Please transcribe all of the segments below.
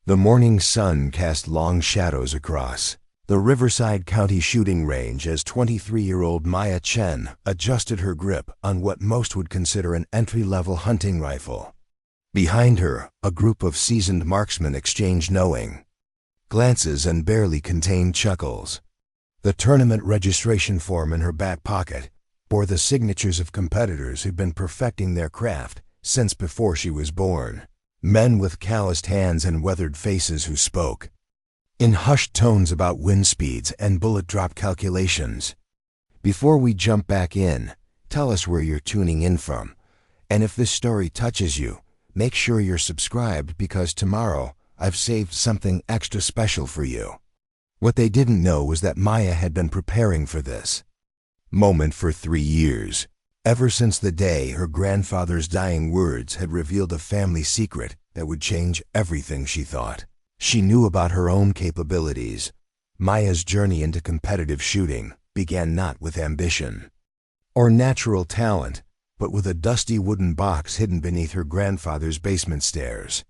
The morning sun cast long shadows across the Riverside County shooting range as 23-year-old Maya Chen adjusted her grip on what most would consider an entry-level hunting rifle. Behind her, a group of seasoned marksmen exchanged knowing glances and barely contained chuckles. The tournament registration form in her back pocket bore the signatures of competitors who'd been perfecting their craft since before she was born. Men with calloused hands and weathered faces who spoke in hushed tones about wind speeds and bullet drop calculations. Before we jump back in, tell us where you're tuning in from. And if this story touches you, make sure you're subscribed because tomorrow I've saved something extra special for you. What they didn't know was that Maya had been preparing for this moment for 3 years. Ever since the day her grandfather's dying words had revealed a family secret that would change everything she thought she knew about her own capabilities. Maya's journey into competitive shooting began not with ambition or natural talent, but with a dusty wooden box hidden beneath her grandfather's basement stairs.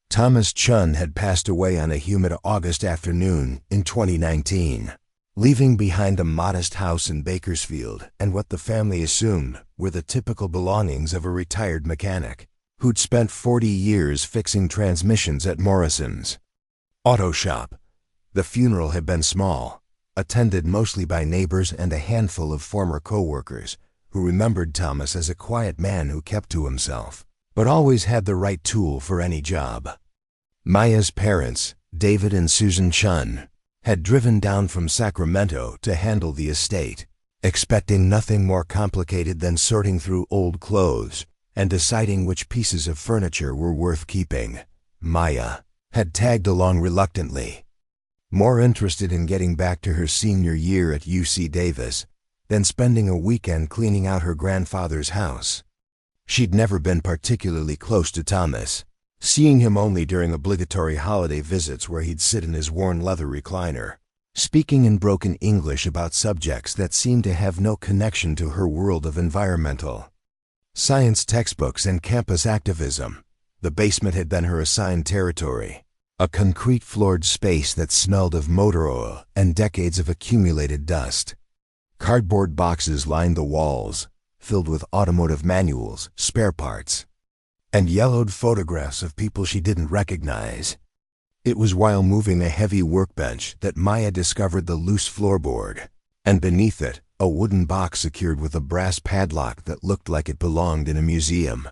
Thomas Chun had passed away on a humid August afternoon in 2019. Leaving behind a modest house in Bakersfield and what the family assumed were the typical belongings of a retired mechanic who'd spent 40 years fixing transmissions at Morrison's auto shop. The funeral had been small, attended mostly by neighbors and a handful of former co-workers who remembered Thomas as a quiet man who kept to himself, but always had the right tool for any job. Maya's parents, David and Susan Chun, had driven down from Sacramento to handle the estate, expecting nothing more complicated than sorting through old clothes and deciding which pieces of furniture were worth keeping. Maya had tagged along reluctantly, more interested in getting back to her senior year at UC Davis than spending a weekend cleaning out her grandfather's house. She'd never been particularly close to Thomas, seeing him only during obligatory holiday visits where he'd sit in his worn leather recliner, speaking in broken English about subjects that seemed to have no connection to her world of environmental science textbooks and campus activism. The basement had been her assigned territory, a concrete-floored space that smelled of motor oil and decades of accumulated dust. Cardboard boxes lined the walls, filled with automotive manuals, spare parts, and yellowed photographs of people she didn't recognize. It was while moving a heavy workbench that Maya discovered the loose floorboard, and beneath it, a wooden box secured with a brass padlock that looked like it belonged in a museum.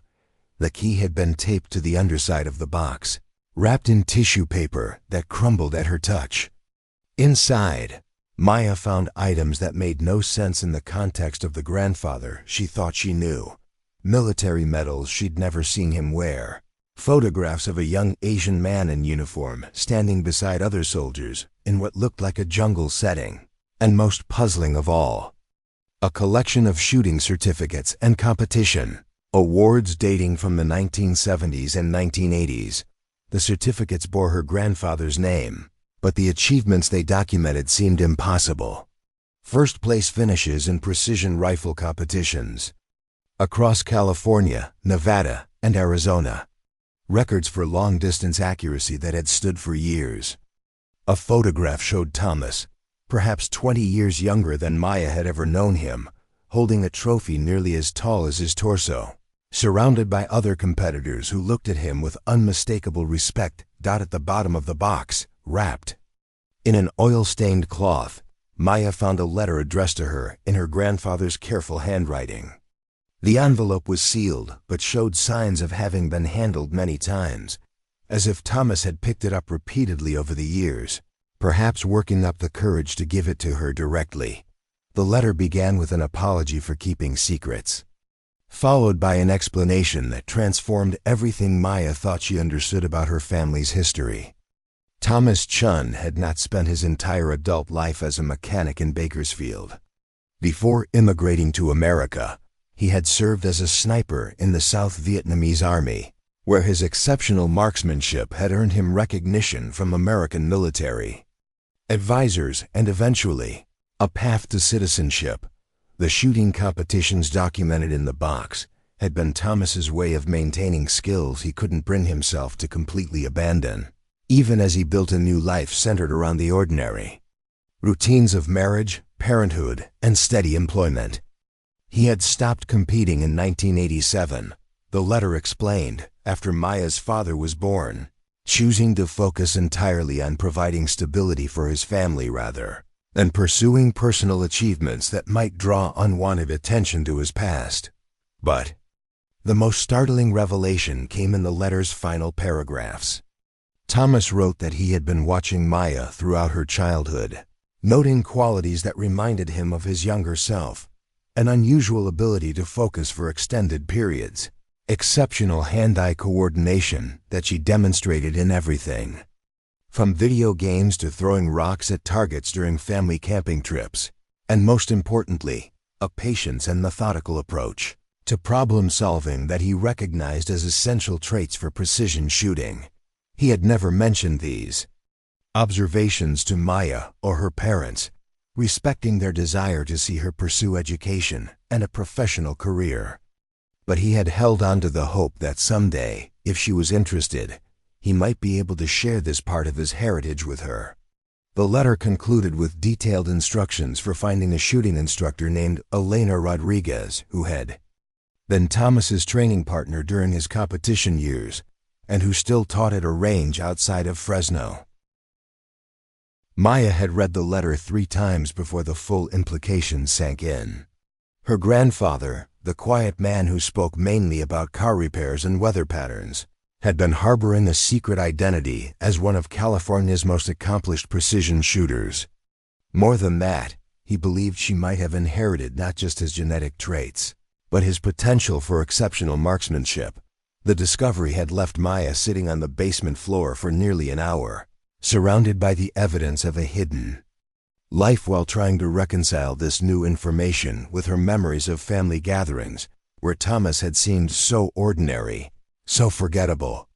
The key had been taped to the underside of the box, wrapped in tissue paper that crumbled at her touch. Inside, Maya found items that made no sense in the context of the grandfather she thought she knew. Military medals she'd never seen him wear, photographs of a young Asian man in uniform standing beside other soldiers in what looked like a jungle setting, and most puzzling of all, a collection of shooting certificates and competition awards dating from the 1970s and 1980s. The certificates bore her grandfather's name, but the achievements they documented seemed impossible. First-place finishes in precision rifle competitions across California, Nevada, and Arizona. Records for long-distance accuracy that had stood for years. A photograph showed Thomas, perhaps 20 years younger than Maya had ever known him, holding a trophy nearly as tall as his torso, surrounded by other competitors who looked at him with unmistakable respect. At the bottom of the box, wrapped in an oil-stained cloth, Maya found a letter addressed to her in her grandfather's careful handwriting. The envelope was sealed, but showed signs of having been handled many times, as if Thomas had picked it up repeatedly over the years, perhaps working up the courage to give it to her directly. The letter began with an apology for keeping secrets, followed by an explanation that transformed everything Maya thought she understood about her family's history. Thomas Chun had not spent his entire adult life as a mechanic in Bakersfield. Before immigrating to America, he had served as a sniper in the South Vietnamese Army, where his exceptional marksmanship had earned him recognition from American military advisors and eventually a path to citizenship. The shooting competitions documented in the box had been Thomas's way of maintaining skills he couldn't bring himself to completely abandon. even as he built a new life centered around the ordinary. Routines of marriage, parenthood, and steady employment. He had stopped competing in 1987, the letter explained, after Maya's father was born, choosing to focus entirely on providing stability for his family rather than pursuing personal achievements that might draw unwanted attention to his past. But the most startling revelation came in the letter's final paragraphs. Thomas wrote that he had been watching Maya throughout her childhood, noting qualities that reminded him of his younger self, an unusual ability to focus for extended periods, exceptional hand-eye coordination that she demonstrated in everything, from video games to throwing rocks at targets during family camping trips, and most importantly, a patience and methodical approach to problem-solving that he recognized as essential traits for precision shooting. He had never mentioned these observations to Maya or her parents, respecting their desire to see her pursue education and a professional career. But he had held on to the hope that someday, if she was interested, he might be able to share this part of his heritage with her. The letter concluded with detailed instructions for finding a shooting instructor named Elena Rodriguez, who had been Thomas's training partner during his competition years, and who still taught at a range outside of Fresno. Maya had read the letter 3 times before the full implications sank in. Her grandfather, the quiet man who spoke mainly about car repairs and weather patterns, had been harboring a secret identity as one of California's most accomplished precision shooters. More than that, he believed she might have inherited not just his genetic traits, but his potential for exceptional marksmanship. The discovery had left Maya sitting on the basement floor for nearly an hour, surrounded by the evidence of a hidden life while trying to reconcile this new information with her memories of family gatherings, where Thomas had seemed so ordinary, so forgettable.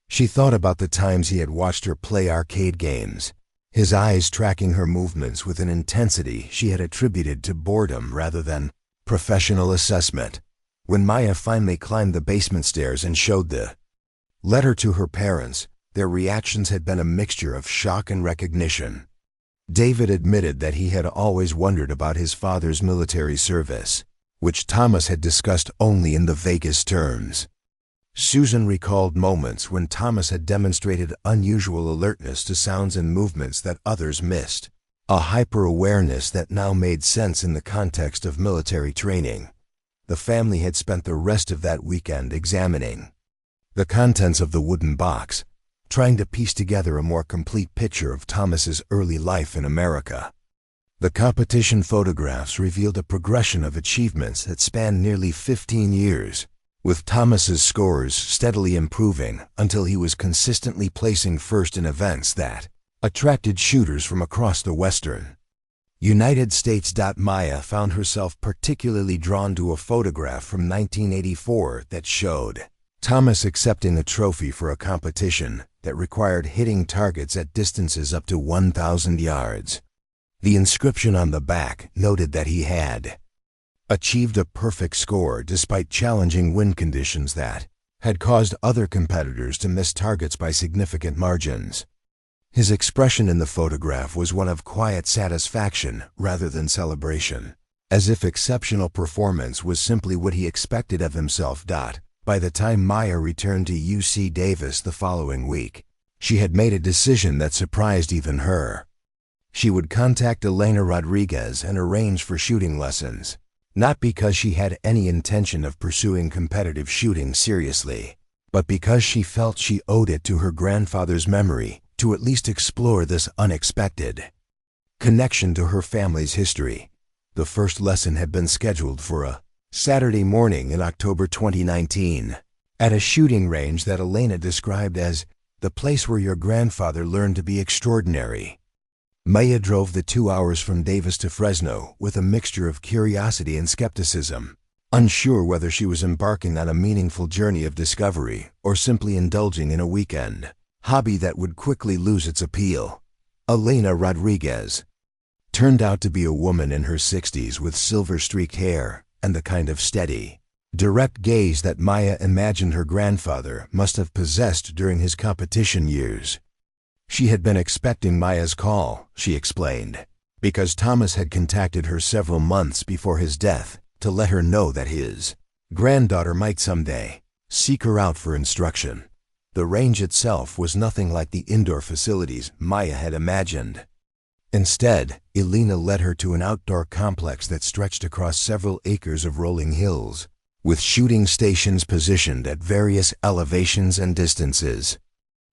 She thought about the times he had watched her play arcade games, his eyes tracking her movements with an intensity she had attributed to boredom rather than professional assessment. When Maya finally climbed the basement stairs and showed the letter to her parents, their reactions had been a mixture of shock and recognition. David admitted that he had always wondered about his father's military service, which Thomas had discussed only in the vaguest terms. Susan recalled moments when Thomas had demonstrated unusual alertness to sounds and movements that others missed, a hyper-awareness that now made sense in the context of military training. The family had spent the rest of that weekend examining the contents of the wooden box, trying to piece together a more complete picture of Thomas's early life in America. The competition photographs revealed a progression of achievements that spanned nearly 15 years, with Thomas's scores steadily improving until he was consistently placing first in events that attracted shooters from across the Western United States. Maya found herself particularly drawn to a photograph from 1984 that showed Thomas accepting a trophy for a competition that required hitting targets at distances up to 1,000 yards. The inscription on the back noted that he had achieved a perfect score despite challenging wind conditions that had caused other competitors to miss targets by significant margins. His expression in the photograph was one of quiet satisfaction rather than celebration, as if exceptional performance was simply what he expected of himself. By the time Maya returned to UC Davis the following week, she had made a decision that surprised even her. She would contact Elena Rodriguez and arrange for shooting lessons, not because she had any intention of pursuing competitive shooting seriously, but because she felt she owed it to her grandfather's memory to at least explore this unexpected connection to her family's history. The first lesson had been scheduled for a Saturday morning in October 2019, at a shooting range that Elena described as the place where your grandfather learned to be extraordinary. Maya drove the 2 hours from Davis to Fresno with a mixture of curiosity and skepticism, unsure whether she was embarking on a meaningful journey of discovery or simply indulging in a weekend hobby that would quickly lose its appeal. Elena Rodriguez turned out to be a woman in her 60s with silver-streaked hair and the kind of steady, direct gaze that Maya imagined her grandfather must have possessed during his competition years. She had been expecting Maya's call, she explained, because Thomas had contacted her several months before his death to let her know that his granddaughter might someday seek her out for instruction. The range itself was nothing like the indoor facilities Maya had imagined. Instead, Elena led her to an outdoor complex that stretched across several acres of rolling hills, with shooting stations positioned at various elevations and distances.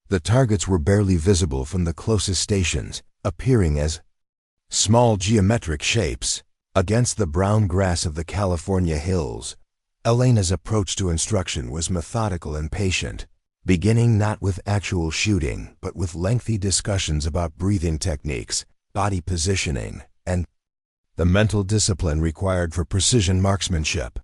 The targets were barely visible from the closest stations, appearing as small geometric shapes against the brown grass of the California hills. Elena's approach to instruction was methodical and patient, beginning not with actual shooting, but with lengthy discussions about breathing techniques, body positioning, and the mental discipline required for precision marksmanship.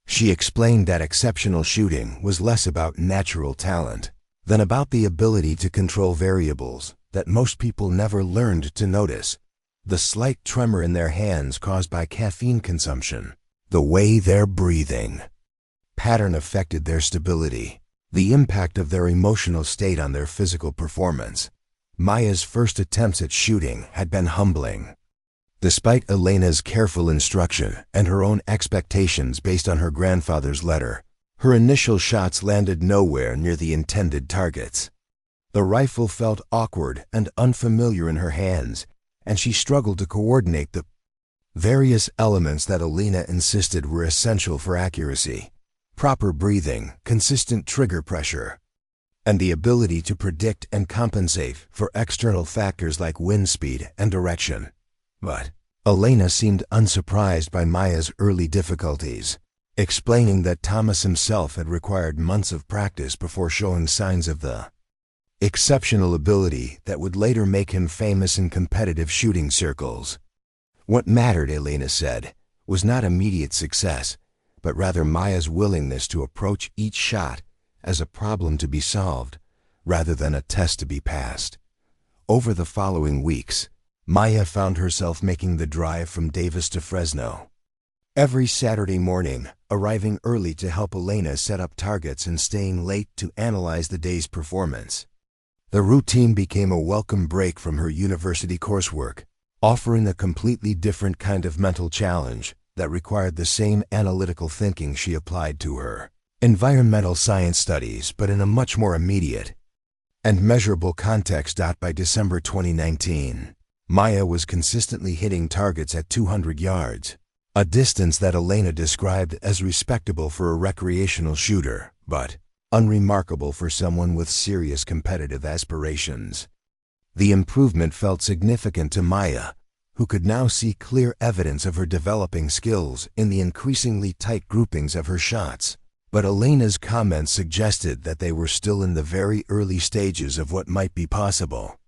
She explained that exceptional shooting was less about natural talent than about the ability to control variables that most people never learned to notice: the slight tremor in their hands caused by caffeine consumption, the way their breathing pattern affected their stability, the impact of their emotional state on their physical performance. Maya's first attempts at shooting had been humbling. Despite Elena's careful instruction and her own expectations based on her grandfather's letter, her initial shots landed nowhere near the intended targets. The rifle felt awkward and unfamiliar in her hands, and she struggled to coordinate the various elements that Elena insisted were essential for accuracy: proper breathing, consistent trigger pressure, and the ability to predict and compensate for external factors like wind speed and direction. But Elena seemed unsurprised by Maya's early difficulties, explaining that Thomas himself had required months of practice before showing signs of the exceptional ability that would later make him famous in competitive shooting circles. What mattered, Elena said, was not immediate success, but rather Maya's willingness to approach each shot as a problem to be solved, rather than a test to be passed. Over the following weeks, Maya found herself making the drive from Davis to Fresno every Saturday morning, arriving early to help Elena set up targets and staying late to analyze the day's performance. The routine became a welcome break from her university coursework, offering a completely different kind of mental challenge that required the same analytical thinking she applied to her environmental science studies, but in a much more immediate and measurable context. By December 2019, Maya was consistently hitting targets at 200 yards, a distance that Elena described as respectable for a recreational shooter, but unremarkable for someone with serious competitive aspirations. The improvement felt significant to Maya, who could now see clear evidence of her developing skills in the increasingly tight groupings of her shots. But Elena's comments suggested that they were still in the very early stages of what might be possible.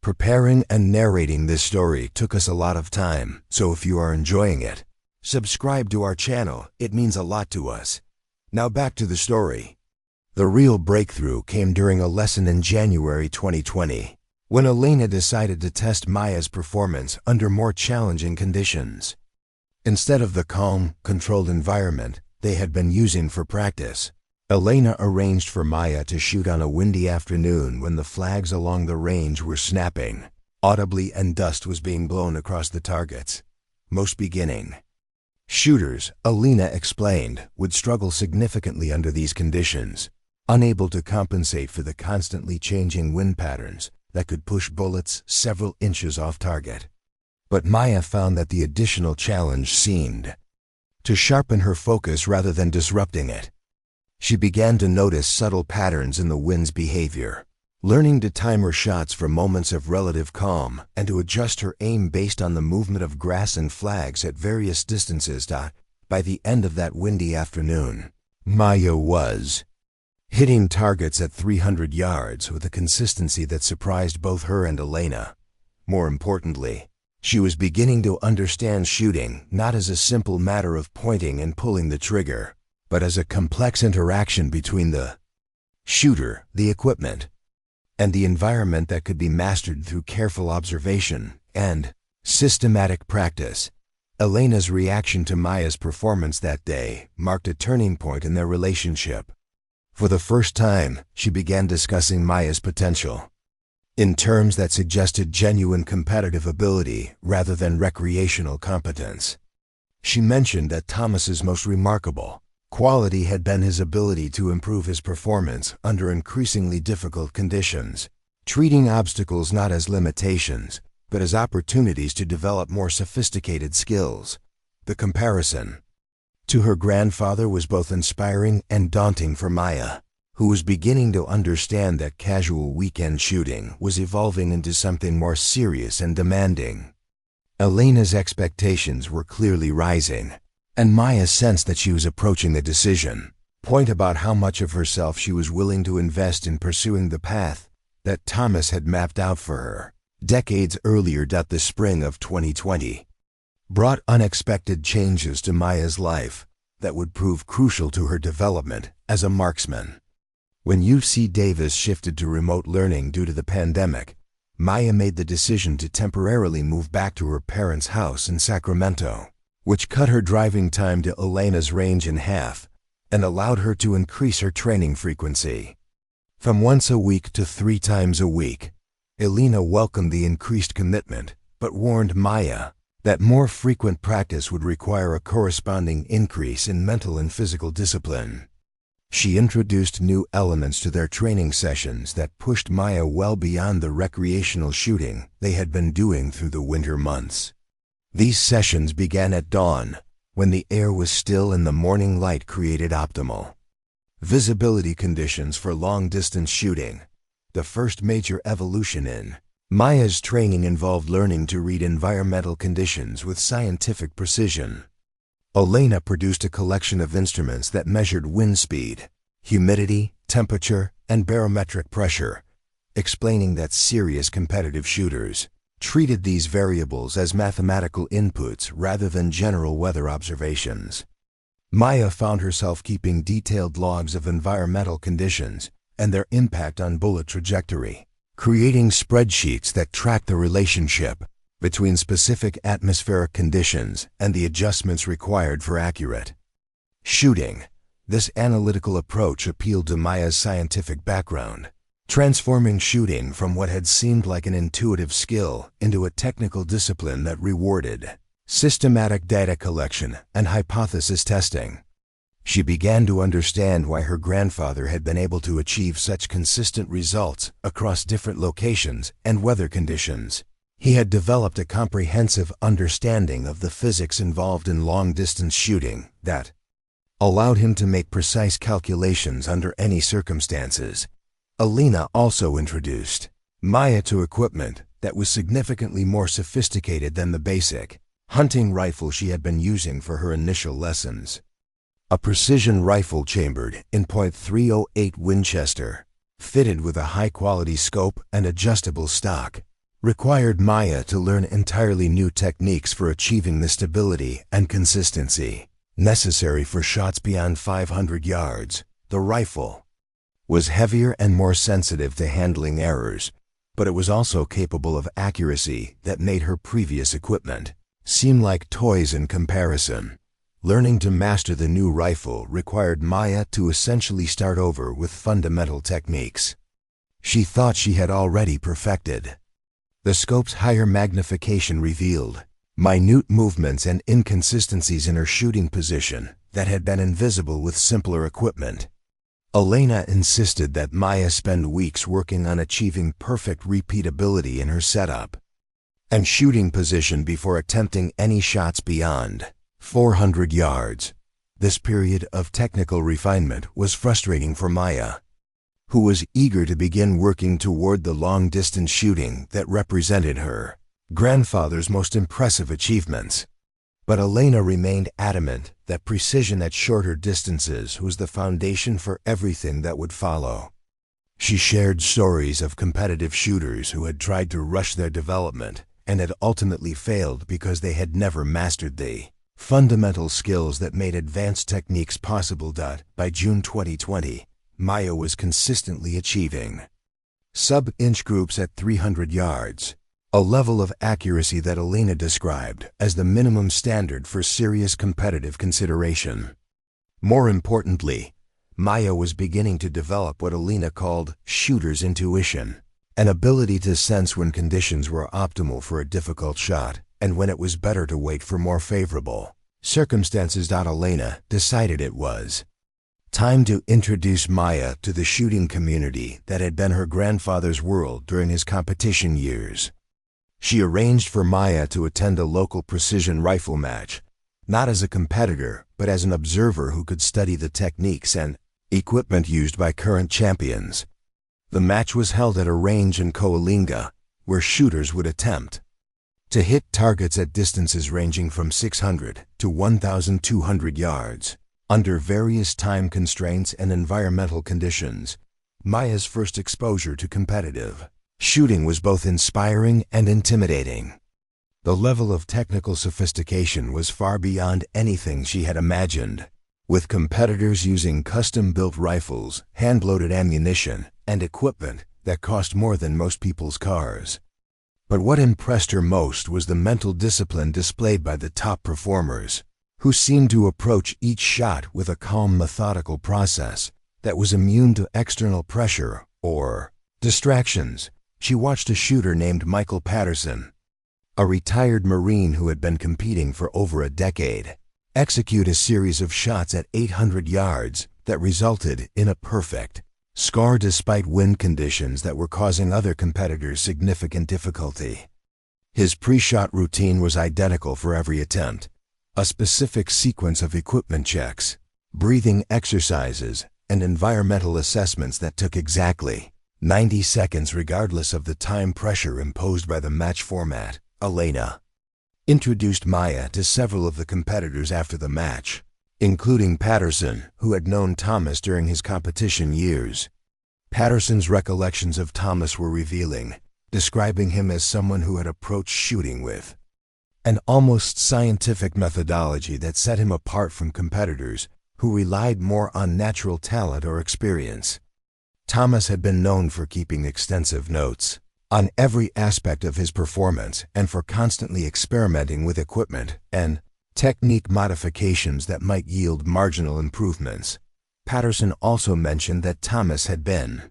Preparing and narrating this story took us a lot of time, so if you are enjoying it, subscribe to our channel. It means a lot to us. Now back to the story. The real breakthrough came during a lesson in January 2020, when Elena decided to test Maya's performance under more challenging conditions. Instead of the calm, controlled environment they had been using for practice, Elena arranged for Maya to shoot on a windy afternoon when the flags along the range were snapping audibly and dust was being blown across the targets. Most beginning shooters, Elena explained, would struggle significantly under these conditions, unable to compensate for the constantly changing wind patterns that could push bullets several inches off target. But Maya found that the additional challenge seemed to sharpen her focus rather than disrupting it. She began to notice subtle patterns in the wind's behavior, learning to time her shots for moments of relative calm and to adjust her aim based on the movement of grass and flags at various distances. By the end of that windy afternoon, Maya was hitting targets at 300 yards with a consistency that surprised both her and Elena. More importantly, she was beginning to understand shooting not as a simple matter of pointing and pulling the trigger, but as a complex interaction between the shooter, the equipment, and the environment that could be mastered through careful observation and systematic practice. Elena's reaction to Maya's performance that day marked a turning point in their relationship. For the first time, she began discussing Maya's potential. in terms that suggested genuine competitive ability rather than recreational competence. She mentioned that Thomas's most remarkable quality had been his ability to improve his performance under increasingly difficult conditions, treating obstacles not as limitations, but as opportunities to develop more sophisticated skills. The comparison to her grandfather was both inspiring and daunting for Maya, who was beginning to understand that casual weekend shooting was evolving into something more serious and demanding. Elena's expectations were clearly rising, and Maya sensed that she was approaching the decision point about how much of herself she was willing to invest in pursuing the path that Thomas had mapped out for her decades earlier. The spring of 2020 brought unexpected changes to Maya's life that would prove crucial to her development as a marksman. When UC Davis shifted to remote learning due to the pandemic, Maya made the decision to temporarily move back to her parents' house in Sacramento, which cut her driving time to Elena's range in half and allowed her to increase her training frequency. From once a week to 3 times a week, Elena welcomed the increased commitment, but warned Maya that more frequent practice would require a corresponding increase in mental and physical discipline. She introduced new elements to their training sessions that pushed Maya well beyond the recreational shooting they had been doing through the winter months. These sessions began at dawn, when the air was still and the morning light created optimal visibility conditions for long-distance shooting. The first major evolution in Maya's training involved learning to read environmental conditions with scientific precision. Elena produced a collection of instruments that measured wind speed, humidity, temperature, and barometric pressure, explaining that serious competitive shooters treated these variables as mathematical inputs rather than general weather observations. Maya found herself keeping detailed logs of environmental conditions and their impact on bullet trajectory, creating spreadsheets that track the relationship between specific atmospheric conditions and the adjustments required for accurate shooting. This analytical approach appealed to Maya's scientific background, transforming shooting from what had seemed like an intuitive skill into a technical discipline that rewarded systematic data collection and hypothesis testing. She began to understand why her grandfather had been able to achieve such consistent results across different locations and weather conditions. He had developed a comprehensive understanding of the physics involved in long-distance shooting that allowed him to make precise calculations under any circumstances. Elena also introduced Maya to equipment that was significantly more sophisticated than the basic hunting rifle she had been using for her initial lessons. A precision rifle chambered in .308 Winchester, fitted with a high-quality scope and adjustable stock, required Maya to learn entirely new techniques for achieving the stability and consistency necessary for shots beyond 500 yards. The rifle was heavier and more sensitive to handling errors, but it was also capable of accuracy that made her previous equipment seem like toys in comparison. Learning to master the new rifle required Maya to essentially start over with fundamental techniques she thought she had already perfected. The scope's higher magnification revealed minute movements and inconsistencies in her shooting position that had been invisible with simpler equipment. Elena insisted that Maya spend weeks working on achieving perfect repeatability in her setup and shooting position before attempting any shots beyond 400 yards. This period of technical refinement was frustrating for Maya, who was eager to begin working toward the long-distance shooting that represented her grandfather's most impressive achievements. But Elena remained adamant that precision at shorter distances was the foundation for everything that would follow. She shared stories of competitive shooters who had tried to rush their development and had ultimately failed because they had never mastered the fundamental skills that made advanced techniques possible. By June 2020, Maya was consistently achieving sub-inch groups at 300 yards, a level of accuracy that Elena described as the minimum standard for serious competitive consideration. More importantly, Maya was beginning to develop what Elena called shooter's intuition, an ability to sense when conditions were optimal for a difficult shot and when it was better to wait for more favorable circumstances. Elena decided it was time to introduce Maya to the shooting community that had been her grandfather's world during his competition years. She arranged for Maya to attend a local precision rifle match, not as a competitor, but as an observer who could study the techniques and equipment used by current champions. The match was held at a range in Coalinga, where shooters would attempt to hit targets at distances ranging from 600 to 1,200 yards. Under various time constraints and environmental conditions, Maya's first exposure to competitive shooting was both inspiring and intimidating. The level of technical sophistication was far beyond anything she had imagined, with competitors using custom-built rifles, hand-loaded ammunition, and equipment that cost more than most people's cars. But what impressed her most was the mental discipline displayed by the top performers, who seemed to approach each shot with a calm, methodical process that was immune to external pressure or distractions. She watched a shooter named Michael Patterson, a retired Marine who had been competing for over a decade, execute a series of shots at 800 yards that resulted in a perfect score despite wind conditions that were causing other competitors significant difficulty. His pre-shot routine was identical for every attempt, a specific sequence of equipment checks, breathing exercises, and environmental assessments that took exactly 90 seconds regardless of the time pressure imposed by the match format. Elena introduced Maya to several of the competitors after the match, including Patterson, who had known Thomas during his competition years. Patterson's recollections of Thomas were revealing, describing him as someone who had approached shooting with an almost scientific methodology that set him apart from competitors who relied more on natural talent or experience. Thomas had been known for keeping extensive notes on every aspect of his performance and for constantly experimenting with equipment and technique modifications that might yield marginal improvements. Patterson also mentioned that Thomas had been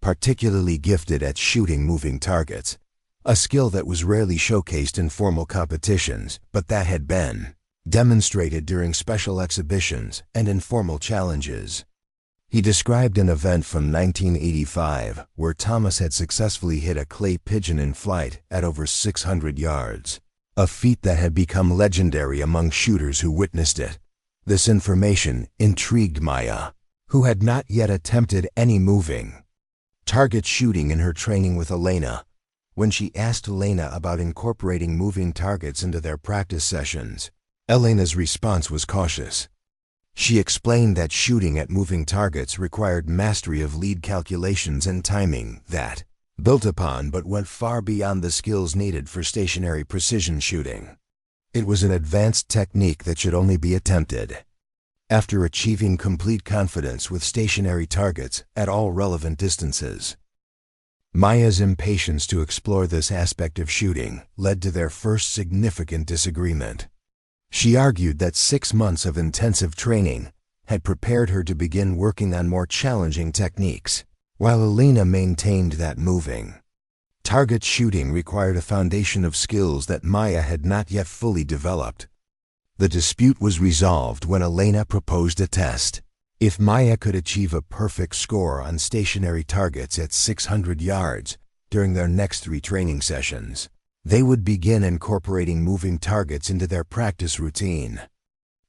particularly gifted at shooting moving targets, a skill that was rarely showcased in formal competitions, but that had been demonstrated during special exhibitions and informal challenges. He described an event from 1985 where Thomas had successfully hit a clay pigeon in flight at over 600 yards, a feat that had become legendary among shooters who witnessed it. This information intrigued Maya, who had not yet attempted any moving target shooting in her training with Elena. When she asked Elena about incorporating moving targets into their practice sessions, Elena's response was cautious. She explained that shooting at moving targets required mastery of lead calculations and timing that built upon but went far beyond the skills needed for stationary precision shooting. It was an advanced technique that should only be attempted after achieving complete confidence with stationary targets at all relevant distances. Maya's impatience to explore this aspect of shooting led to their first significant disagreement. She argued that 6 months of intensive training had prepared her to begin working on more challenging techniques, while Elena maintained that moving target shooting required a foundation of skills that Maya had not yet fully developed. The dispute was resolved when Elena proposed a test. If Maya could achieve a perfect score on stationary targets at 600 yards during their next 3 training sessions, they would begin incorporating moving targets into their practice routine.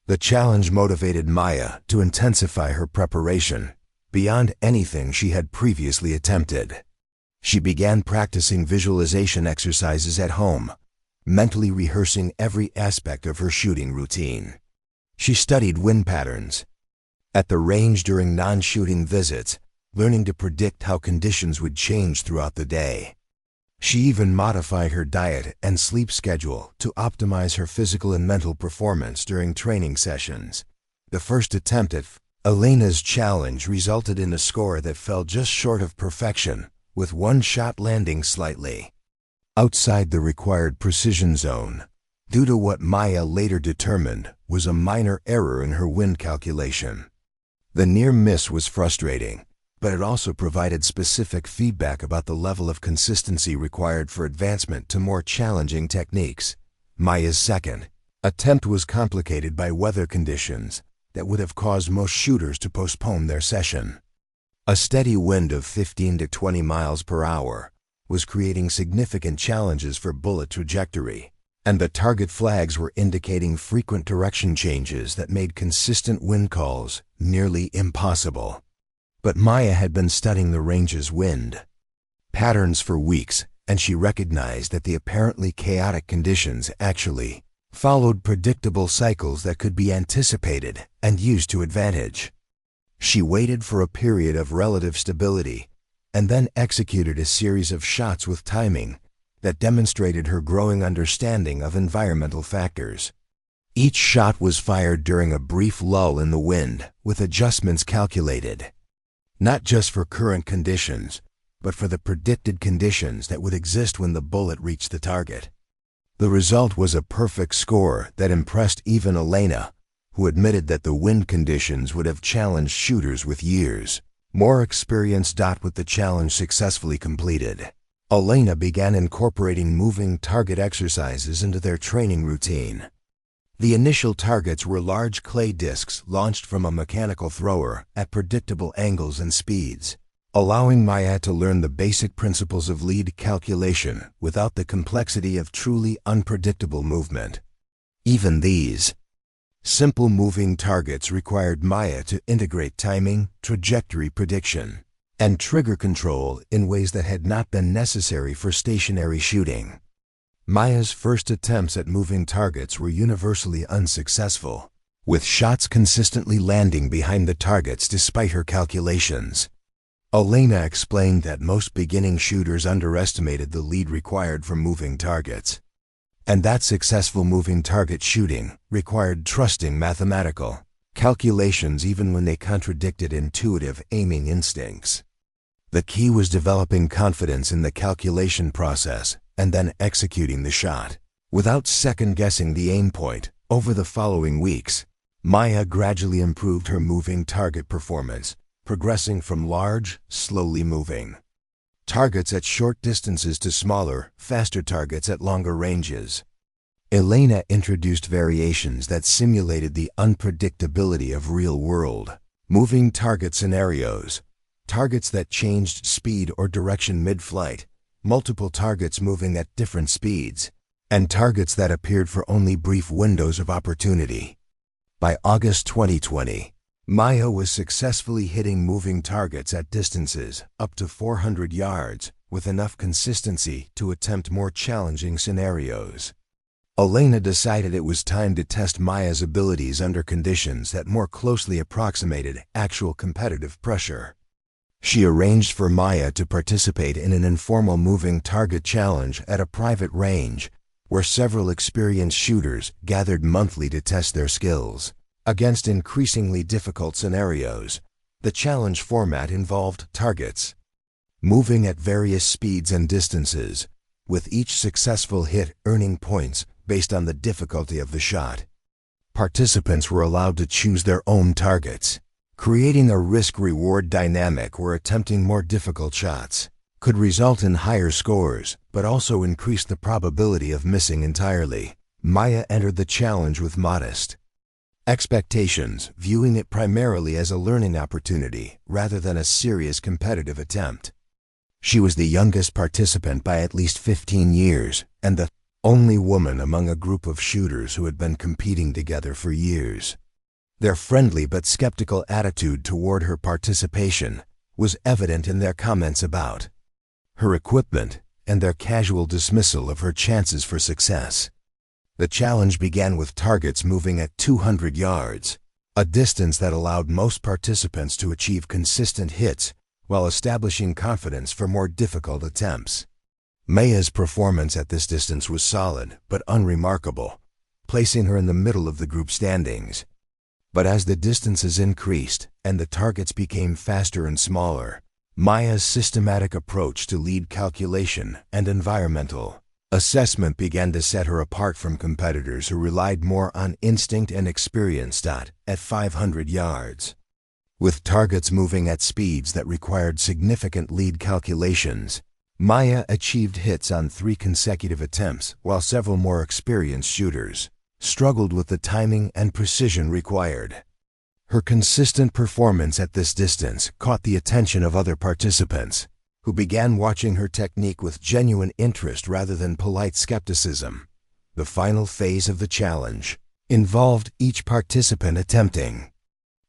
The challenge motivated Maya to intensify her preparation beyond anything she had previously attempted. She began practicing visualization exercises at home, mentally rehearsing every aspect of her shooting routine. She studied wind patterns at the range during non-shooting visits, learning to predict how conditions would change throughout the day. She even modified her diet and sleep schedule to optimize her physical and mental performance during training sessions. The first attempt at Elena's challenge resulted in a score that fell just short of perfection, with one shot landing slightly outside the required precision zone, due to what Maya later determined was a minor error in her wind calculation. The near miss was frustrating, but it also provided specific feedback about the level of consistency required for advancement to more challenging techniques. Maya's second attempt was complicated by weather conditions that would have caused most shooters to postpone their session. A steady wind of 15 to 20 miles per hour was creating significant challenges for bullet trajectory, and the target flags were indicating frequent direction changes that made consistent wind calls nearly impossible. But Maya had been studying the range's wind patterns for weeks, and she recognized that the apparently chaotic conditions actually followed predictable cycles that could be anticipated and used to advantage. She waited for a period of relative stability and then executed a series of shots with timing that demonstrated her growing understanding of environmental factors. Each shot was fired during a brief lull in the wind, with adjustments calculated not just for current conditions, but for the predicted conditions that would exist when the bullet reached the target. The result was a perfect score that impressed even Elena, who admitted that the wind conditions would have challenged shooters with years more experience. With the challenge successfully completed, Elena began incorporating moving target exercises into their training routine. The initial targets were large clay discs launched from a mechanical thrower at predictable angles and speeds, allowing Maya to learn the basic principles of lead calculation without the complexity of truly unpredictable movement. Even these simple moving targets required Maya to integrate timing, trajectory prediction, and trigger control in ways that had not been necessary for stationary shooting. Maya's first attempts at moving targets were universally unsuccessful, with shots consistently landing behind the targets despite her calculations. Elena explained that most beginning shooters underestimated the lead required for moving targets, and that successful moving target shooting required trusting mathematical calculations even when they contradicted intuitive aiming instincts. The key was developing confidence in the calculation process and then executing the shot without second-guessing the aim point. Over the following weeks, Maya gradually improved her moving target performance, progressing from large, slowly moving targets at short distances to smaller, faster targets at longer ranges. Elena introduced variations that simulated the unpredictability of real-world moving target scenarios, targets that changed speed or direction mid-flight, multiple targets moving at different speeds, and targets that appeared for only brief windows of opportunity. By August 2020, Maya was successfully hitting moving targets at distances up to 400 yards with enough consistency to attempt more challenging scenarios. Elena decided it was time to test Maya's abilities under conditions that more closely approximated actual competitive pressure. She arranged for Maya to participate in an informal moving target challenge at a private range where several experienced shooters gathered monthly to test their skills against increasingly difficult scenarios. The challenge format involved targets moving at various speeds and distances, with each successful hit earning points based on the difficulty of the shot. Participants were allowed to choose their own targets, creating a risk-reward dynamic where attempting more difficult shots could result in higher scores, but also increase the probability of missing entirely. Maya entered the challenge with modest expectations, viewing it primarily as a learning opportunity rather than a serious competitive attempt. She was the youngest participant by at least 15 years and the only woman among a group of shooters who had been competing together for years. Their friendly but skeptical attitude toward her participation was evident in their comments about her equipment and their casual dismissal of her chances for success. The challenge began with targets moving at 200 yards, a distance that allowed most participants to achieve consistent hits while establishing confidence for more difficult attempts. Maya's performance at this distance was solid but unremarkable, placing her in the middle of the group standings. But as the distances increased and the targets became faster and smaller, Maya's systematic approach to lead calculation and environmental assessment began to set her apart from competitors who relied more on instinct and experience. At 500 yards, With targets moving at speeds that required significant lead calculations, Maya achieved hits on 3 consecutive attempts, while several more experienced shooters struggled with the timing and precision required. Her consistent performance at this distance caught the attention of other participants, who began watching her technique with genuine interest rather than polite skepticism. The final phase of the challenge involved each participant attempting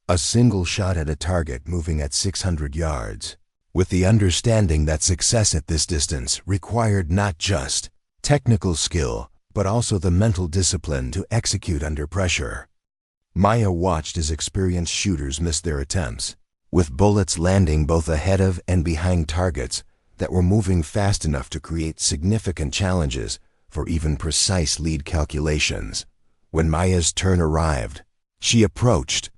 a single shot at a target moving at 600 yards, with the understanding that success at this distance required not just technical skill, but also the mental discipline to execute under pressure. Maya watched as experienced shooters missed their attempts, with bullets landing both ahead of and behind targets that were moving fast enough to create significant challenges for even precise lead calculations. When Maya's turn arrived, she approached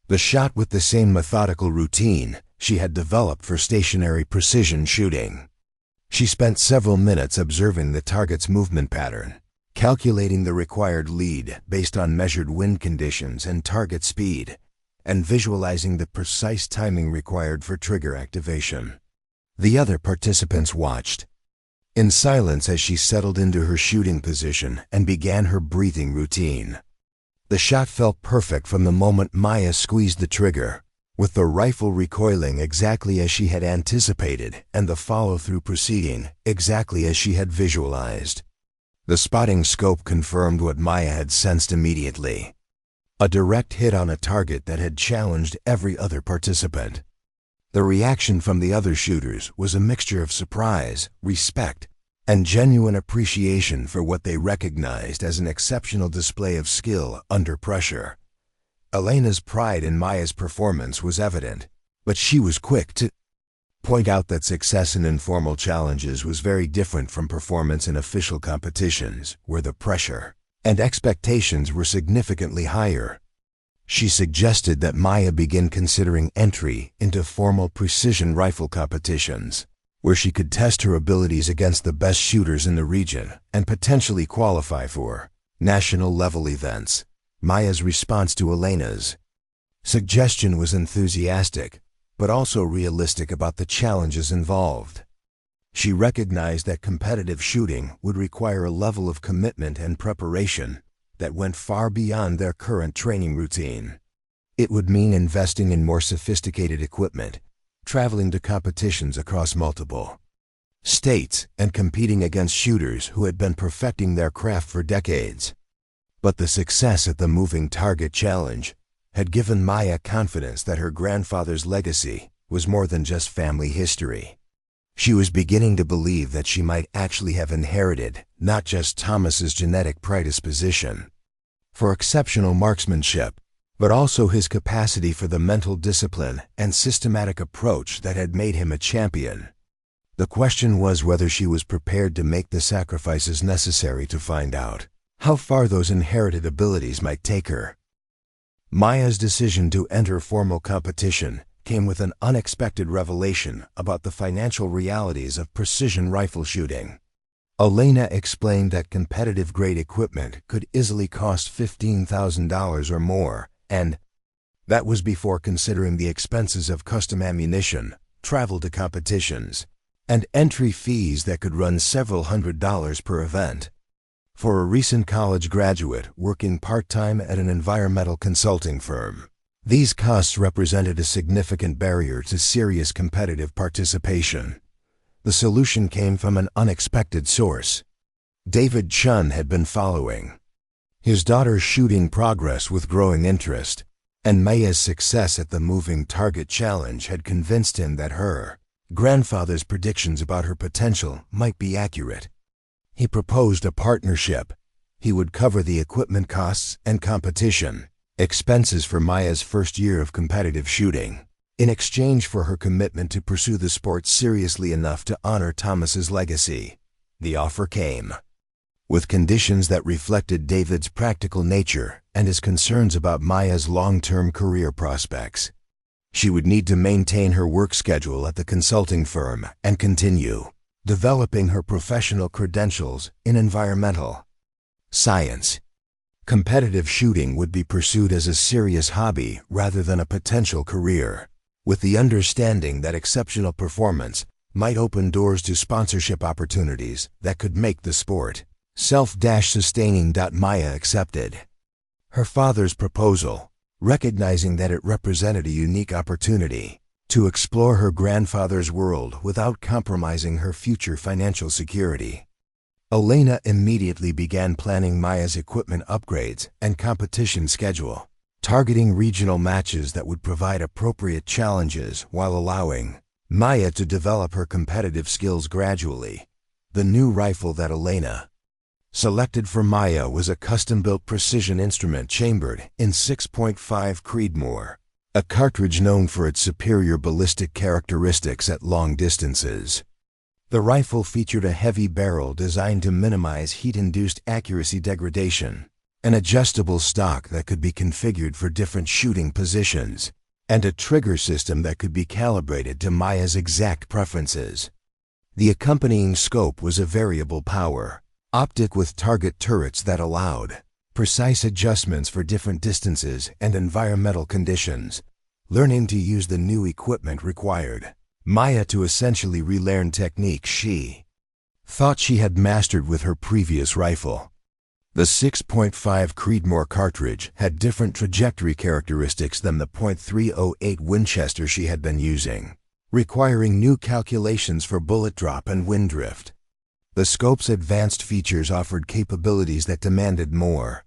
the shot with the same methodical routine she had developed for stationary precision shooting. She spent several minutes observing the target's movement pattern, calculating the required lead based on measured wind conditions and target speed, and visualizing the precise timing required for trigger activation. The other participants watched in silence as she settled into her shooting position and began her breathing routine. The shot felt perfect from the moment Maya squeezed the trigger, with the rifle recoiling exactly as she had anticipated and the follow-through proceeding exactly as she had visualized. The spotting scope confirmed what Maya had sensed immediately: a direct hit on a target that had challenged every other participant. The reaction from the other shooters was a mixture of surprise, respect, and genuine appreciation for what they recognized as an exceptional display of skill under pressure. Elena's pride in Maya's performance was evident, but she was quick to point out that success in informal challenges was very different from performance in official competitions, where the pressure and expectations were significantly higher. She suggested that Maya begin considering entry into formal precision rifle competitions, where she could test her abilities against the best shooters in the region and potentially qualify for national-level events. Maya's response to Elena's suggestion was enthusiastic, but also realistic about the challenges involved. She recognized that competitive shooting would require a level of commitment and preparation that went far beyond their current training routine. It would mean investing in more sophisticated equipment, traveling to competitions across multiple states, and competing against shooters who had been perfecting their craft for decades. But the success at the Moving Target Challenge had given Maya confidence that her grandfather's legacy was more than just family history. She was beginning to believe that she might actually have inherited not just Thomas's genetic predisposition for exceptional marksmanship, but also his capacity for the mental discipline and systematic approach that had made him a champion. The question was whether she was prepared to make the sacrifices necessary to find out how far those inherited abilities might take her. Maya's decision to enter formal competition came with an unexpected revelation about the financial realities of precision rifle shooting. Elena explained that competitive-grade equipment could easily cost $15,000 or more, and that was before considering the expenses of custom ammunition, travel to competitions, and entry fees that could run several $100s per event. For a recent college graduate working part-time at an environmental consulting firm, these costs represented a significant barrier to serious competitive participation. The solution came from an unexpected source. David Chun had been following his daughter's shooting progress with growing interest, and Maya's success at the Moving Target Challenge had convinced him that her grandfather's predictions about her potential might be accurate. He proposed a partnership. He would cover the equipment costs and competition expenses for Maya's first year of competitive shooting, in exchange for her commitment to pursue the sport seriously enough to honor Thomas's legacy. The offer came with conditions that reflected David's practical nature and his concerns about Maya's long-term career prospects. She would need to maintain her work schedule at the consulting firm and continue developing her professional credentials in environmental science. Competitive shooting would be pursued as a serious hobby rather than a potential career, with the understanding that exceptional performance might open doors to sponsorship opportunities that could make the sport self-sustaining. Maya accepted her father's proposal, recognizing that it represented a unique opportunity to explore her grandfather's world without compromising her future financial security. Elena immediately began planning Maya's equipment upgrades and competition schedule, targeting regional matches that would provide appropriate challenges while allowing Maya to develop her competitive skills gradually. The new rifle that Elena selected for Maya was a custom-built precision instrument chambered in 6.5 Creedmoor, a cartridge known for its superior ballistic characteristics at long distances. The rifle featured a heavy barrel designed to minimize heat-induced accuracy degradation, an adjustable stock that could be configured for different shooting positions, and a trigger system that could be calibrated to Maya's exact preferences. The accompanying scope was a variable power optic with target turrets that allowed precise adjustments for different distances and environmental conditions. Learning to use the new equipment required Maya to essentially relearn techniques she thought she had mastered with her previous rifle. The 6.5 Creedmoor cartridge had different trajectory characteristics than the .308 Winchester she had been using, requiring new calculations for bullet drop and wind drift. The scope's advanced features offered capabilities that demanded more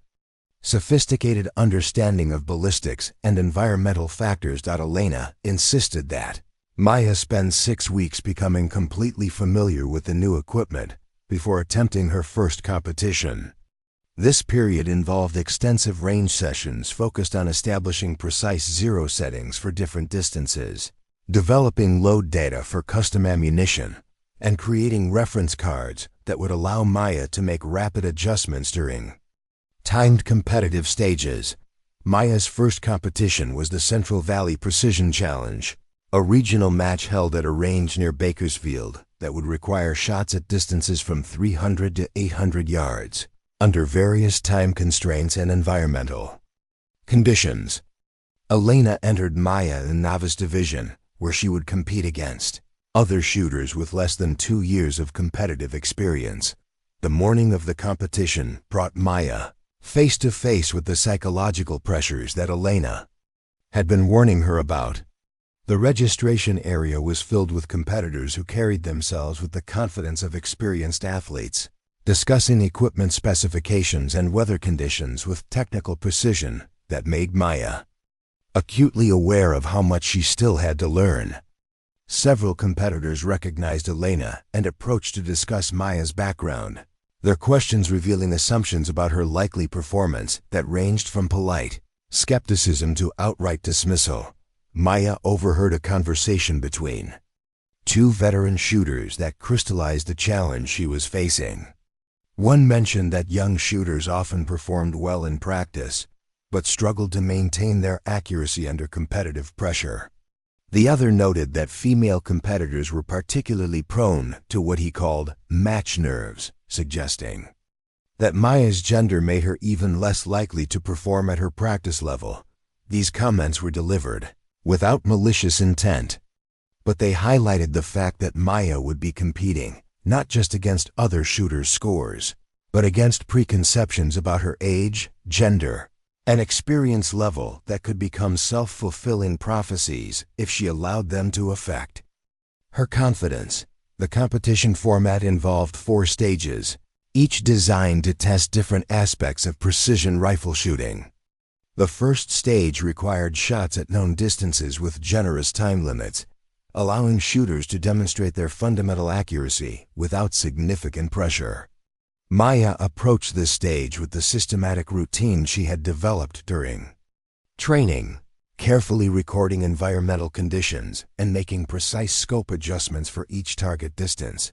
sophisticated understanding of ballistics and environmental factors. Elena insisted that Maya spend 6 weeks becoming completely familiar with the new equipment before attempting her first competition. This period involved extensive range sessions focused on establishing precise zero settings for different distances, developing load data for custom ammunition, and creating reference cards that would allow Maya to make rapid adjustments during timed competitive stages. Maya's first competition was the Central Valley Precision Challenge, a regional match held at a range near Bakersfield that would require shots at distances from 300 to 800 yards, under various time constraints and environmental conditions. Elena entered Maya in novice division, where she would compete against other shooters with less than 2 years of competitive experience. The morning of the competition brought Maya face to face with the psychological pressures that Elena had been warning her about. The registration area was filled with competitors who carried themselves with the confidence of experienced athletes, discussing equipment specifications and weather conditions with technical precision that made Maya acutely aware of how much she still had to learn. Several competitors recognized Elena and approached to discuss Maya's background, their questions revealing assumptions about her likely performance that ranged from polite skepticism to outright dismissal. Maya overheard a conversation between two veteran shooters that crystallized the challenge she was facing. One mentioned that young shooters often performed well in practice, but struggled to maintain their accuracy under competitive pressure. The other noted that female competitors were particularly prone to what he called match nerves, suggesting that Maya's gender made her even less likely to perform at her practice level. These comments were delivered without malicious intent, but they highlighted the fact that Maya would be competing not just against other shooters' scores, but against preconceptions about her age, gender, and experience level that could become self-fulfilling prophecies if she allowed them to affect her confidence. The competition format involved 4 stages, each designed to test different aspects of precision rifle shooting. The first stage required shots at known distances with generous time limits, allowing shooters to demonstrate their fundamental accuracy without significant pressure. Maya approached this stage with the systematic routine she had developed during training, carefully recording environmental conditions and making precise scope adjustments for each target distance.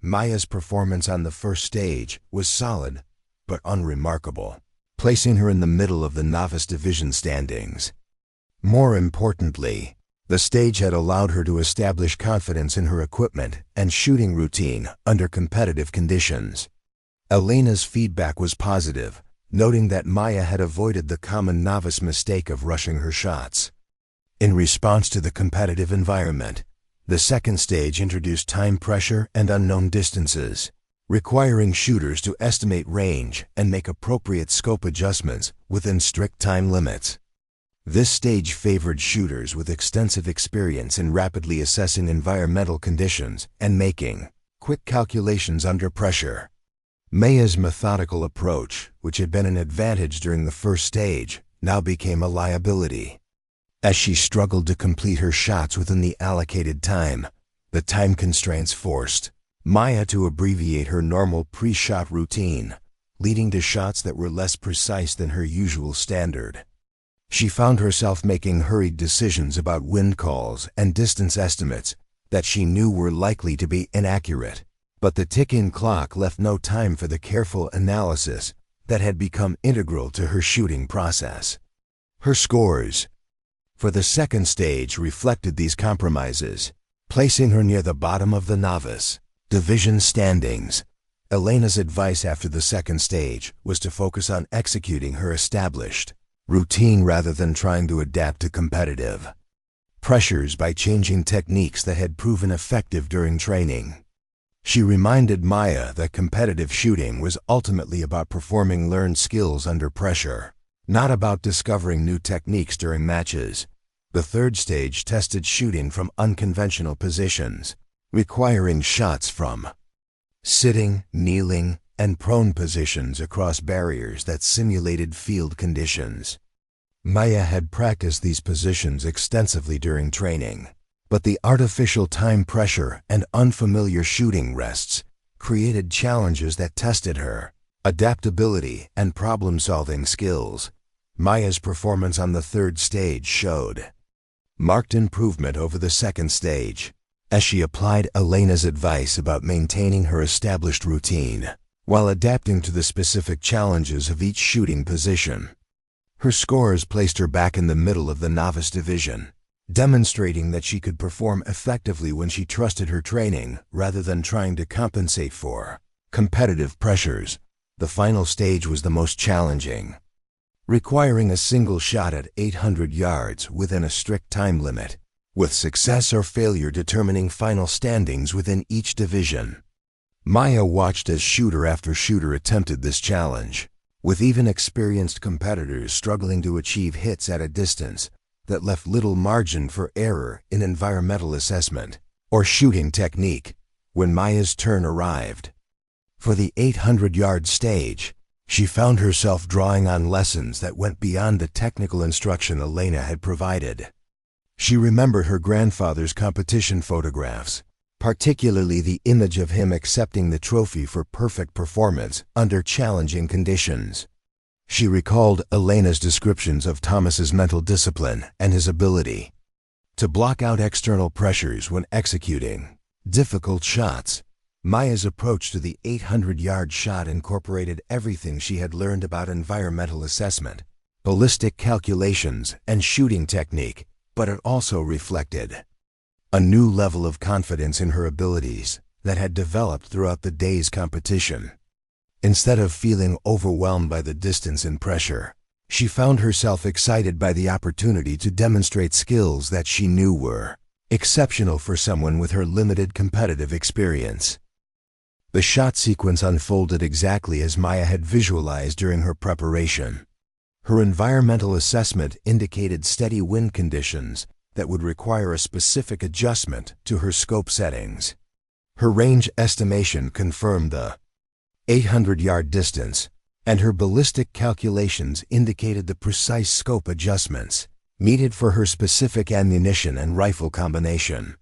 Maya's performance on the first stage was solid but unremarkable, placing her in the middle of the novice division standings. More importantly, the stage had allowed her to establish confidence in her equipment and shooting routine under competitive conditions. Elena's feedback was positive, noting that Maya had avoided the common novice mistake of rushing her shots. In response to the competitive environment, the second stage introduced time pressure and unknown distances, requiring shooters to estimate range and make appropriate scope adjustments within strict time limits. This stage favored shooters with extensive experience in rapidly assessing environmental conditions and making quick calculations under pressure. Maya's methodical approach, which had been an advantage during the first stage, now became a liability. As she struggled to complete her shots within the allocated time, the time constraints forced Maya to abbreviate her normal pre-shot routine, leading to shots that were less precise than her usual standard. She found herself making hurried decisions about wind calls and distance estimates that she knew were likely to be inaccurate, but the ticking clock left no time for the careful analysis that had become integral to her shooting process. Her scores for the second stage reflected these compromises, placing her near the bottom of the novice division standings. Elena's advice after the second stage was to focus on executing her established routine rather than trying to adapt to competitive pressures by changing techniques that had proven effective during training. She reminded Maya that competitive shooting was ultimately about performing learned skills under pressure, not about discovering new techniques during matches. The third stage tested shooting from unconventional positions, requiring shots from sitting, kneeling, and prone positions across barriers that simulated field conditions. Maya had practiced these positions extensively during training, but the artificial time pressure and unfamiliar shooting rests created challenges that tested her adaptability and problem-solving skills. Maya's performance on the third stage showed marked improvement over the second stage, as she applied Elena's advice about maintaining her established routine while adapting to the specific challenges of each shooting position. Her scores placed her back in the middle of the novice division, demonstrating that she could perform effectively when she trusted her training rather than trying to compensate for competitive pressures. The final stage was the most challenging, requiring a single shot at 800 yards within a strict time limit, with success or failure determining final standings within each division. Maya watched as shooter after shooter attempted this challenge, with even experienced competitors struggling to achieve hits at a distance that left little margin for error in environmental assessment or shooting technique. When Maya's turn arrived for the 800-yard stage, she found herself drawing on lessons that went beyond the technical instruction Elena had provided. She remembered her grandfather's competition photographs, particularly the image of him accepting the trophy for perfect performance under challenging conditions. She recalled Elena's descriptions of Thomas's mental discipline and his ability to block out external pressures when executing difficult shots. Maya's approach to the 800-yard shot incorporated everything she had learned about environmental assessment, ballistic calculations, and shooting technique, but it also reflected a new level of confidence in her abilities that had developed throughout the day's competition. Instead of feeling overwhelmed by the distance and pressure, she found herself excited by the opportunity to demonstrate skills that she knew were exceptional for someone with her limited competitive experience. The shot sequence unfolded exactly as Maya had visualized during her preparation. Her environmental assessment indicated steady wind conditions that would require a specific adjustment to her scope settings. Her range estimation confirmed the 800-yard distance, and her ballistic calculations indicated the precise scope adjustments needed for her specific ammunition and rifle combination.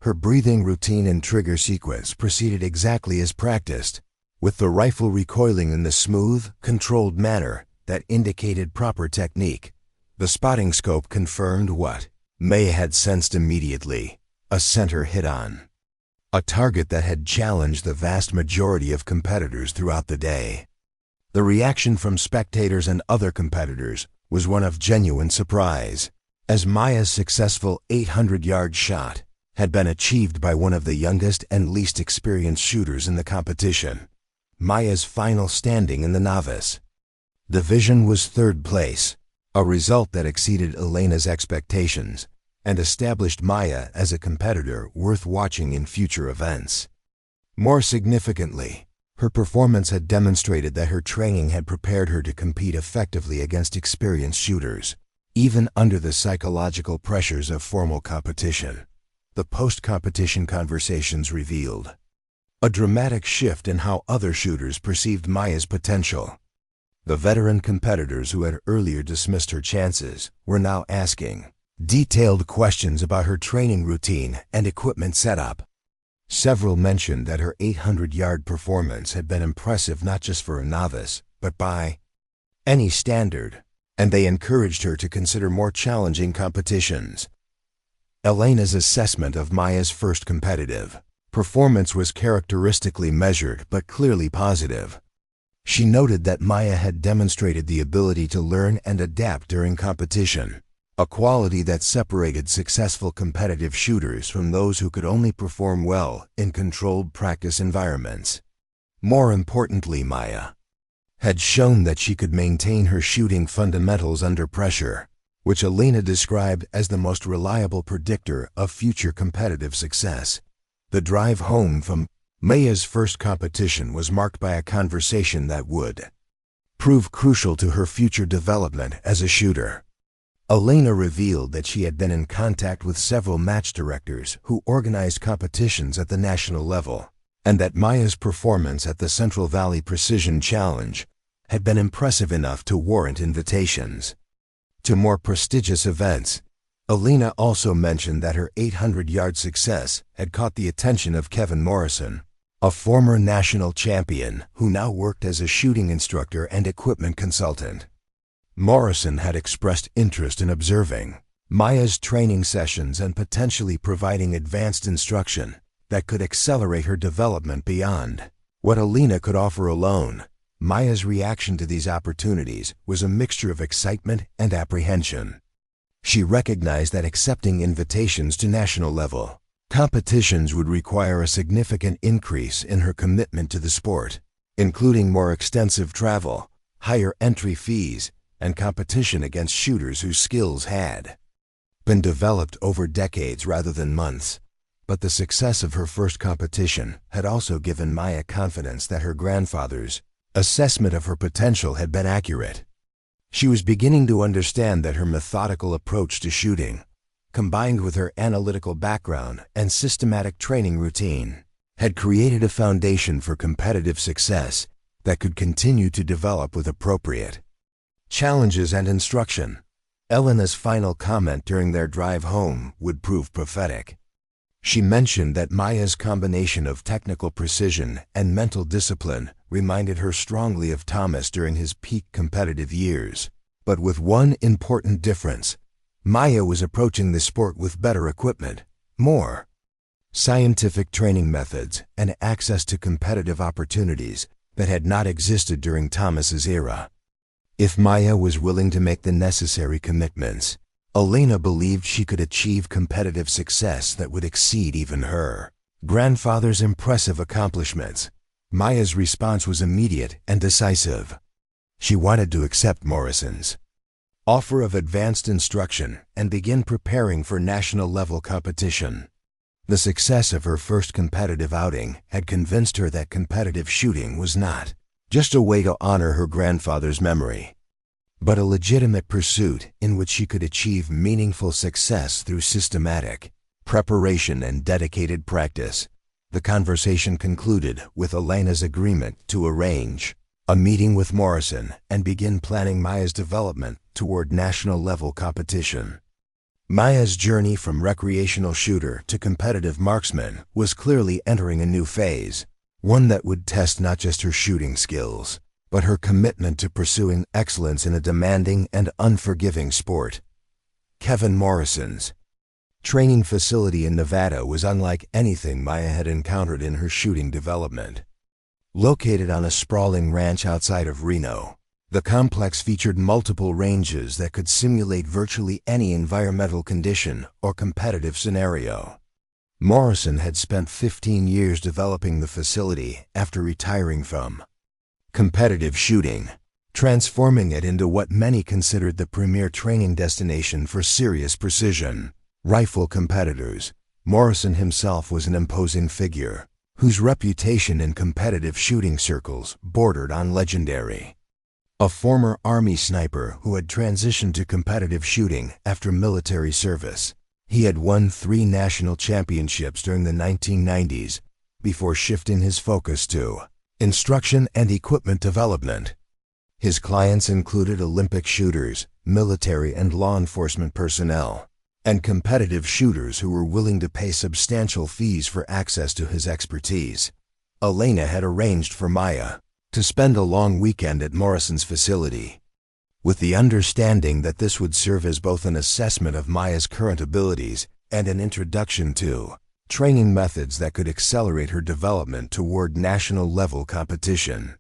Her breathing routine and trigger sequence proceeded exactly as practiced, with the rifle recoiling in the smooth, controlled manner that indicated proper technique. The spotting scope confirmed what Maya had sensed immediately: a center hit-on, a target that had challenged the vast majority of competitors throughout the day. The reaction from spectators and other competitors was one of genuine surprise, as Maya's successful 800-yard shot had been achieved by one of the youngest and least experienced shooters in the competition. Maya's final standing in the novice Division was third place, a result that exceeded Elena's expectations and established Maya as a competitor worth watching in future events. More significantly, her performance had demonstrated that her training had prepared her to compete effectively against experienced shooters, even under the psychological pressures of formal competition. The post-competition conversations revealed a dramatic shift in how other shooters perceived Maya's potential. The veteran competitors who had earlier dismissed her chances were now asking detailed questions about her training routine and equipment setup. Several mentioned that her 800-yard performance had been impressive not just for a novice, but by any standard, and they encouraged her to consider more challenging competitions. Elena's assessment of Maya's first competitive performance was characteristically measured but clearly positive. She noted that Maya had demonstrated the ability to learn and adapt during competition, a quality that separated successful competitive shooters from those who could only perform well in controlled practice environments. More importantly, Maya had shown that she could maintain her shooting fundamentals under pressure, which Elena described as the most reliable predictor of future competitive success. The drive home from Maya's first competition was marked by a conversation that would prove crucial to her future development as a shooter. Elena revealed that she had been in contact with several match directors who organized competitions at the national level, and that Maya's performance at the Central Valley Precision Challenge had been impressive enough to warrant invitations to more prestigious events. Elena also mentioned that her 800-yard success had caught the attention of Kevin Morrison, a former national champion who now worked as a shooting instructor and equipment consultant. Morrison had expressed interest in observing Maya's training sessions and potentially providing advanced instruction that could accelerate her development beyond what Elena could offer alone. Maya's reaction to these opportunities was a mixture of excitement and apprehension. She recognized that accepting invitations to national level competitions would require a significant increase in her commitment to the sport, including more extensive travel, higher entry fees, and competition against shooters whose skills had been developed over decades rather than months. But the success of her first competition had also given Maya confidence that her grandfather's assessment of her potential had been accurate. She was beginning to understand that her methodical approach to shooting, combined with her analytical background and systematic training routine, had created a foundation for competitive success that could continue to develop with appropriate challenges and instruction. Elena's final comment during their drive home would prove prophetic. She mentioned that Maya's combination of technical precision and mental discipline reminded her strongly of Thomas during his peak competitive years, but with one important difference. Maya was approaching the sport with better equipment, more scientific training methods, and access to competitive opportunities that had not existed during Thomas's era. If Maya was willing to make the necessary commitments, Elena believed she could achieve competitive success that would exceed even her grandfather's impressive accomplishments. Maya's response was immediate and decisive. She wanted to accept Morrison's offer of advanced instruction and begin preparing for national-level competition. The success of her first competitive outing had convinced her that competitive shooting was not just a way to honor her grandfather's memory, but a legitimate pursuit in which she could achieve meaningful success through systematic preparation and dedicated practice. The conversation concluded with Elena's agreement to arrange a meeting with Morrison and begin planning Maya's development toward national-level competition. Maya's journey from recreational shooter to competitive marksman was clearly entering a new phase, one that would test not just her shooting skills, but her commitment to pursuing excellence in a demanding and unforgiving sport. Kevin Morrison's training facility in Nevada was unlike anything Maya had encountered in her shooting development. Located on a sprawling ranch outside of Reno, the complex featured multiple ranges that could simulate virtually any environmental condition or competitive scenario. Morrison had spent 15 years developing the facility after retiring from competitive shooting, transforming it into what many considered the premier training destination for serious precision rifle competitors. Morrison himself was an imposing figure, whose reputation in competitive shooting circles bordered on legendary. A former Army sniper who had transitioned to competitive shooting after military service, he had won 3 national championships during the 1990s before shifting his focus to instruction and equipment development. His clients included Olympic shooters, military and law enforcement personnel, and competitive shooters who were willing to pay substantial fees for access to his expertise. Elena had arranged for Maya to spend a long weekend at Morrison's facility, with the understanding that this would serve as both an assessment of Maya's current abilities and an introduction to training methods that could accelerate her development toward national-level competition.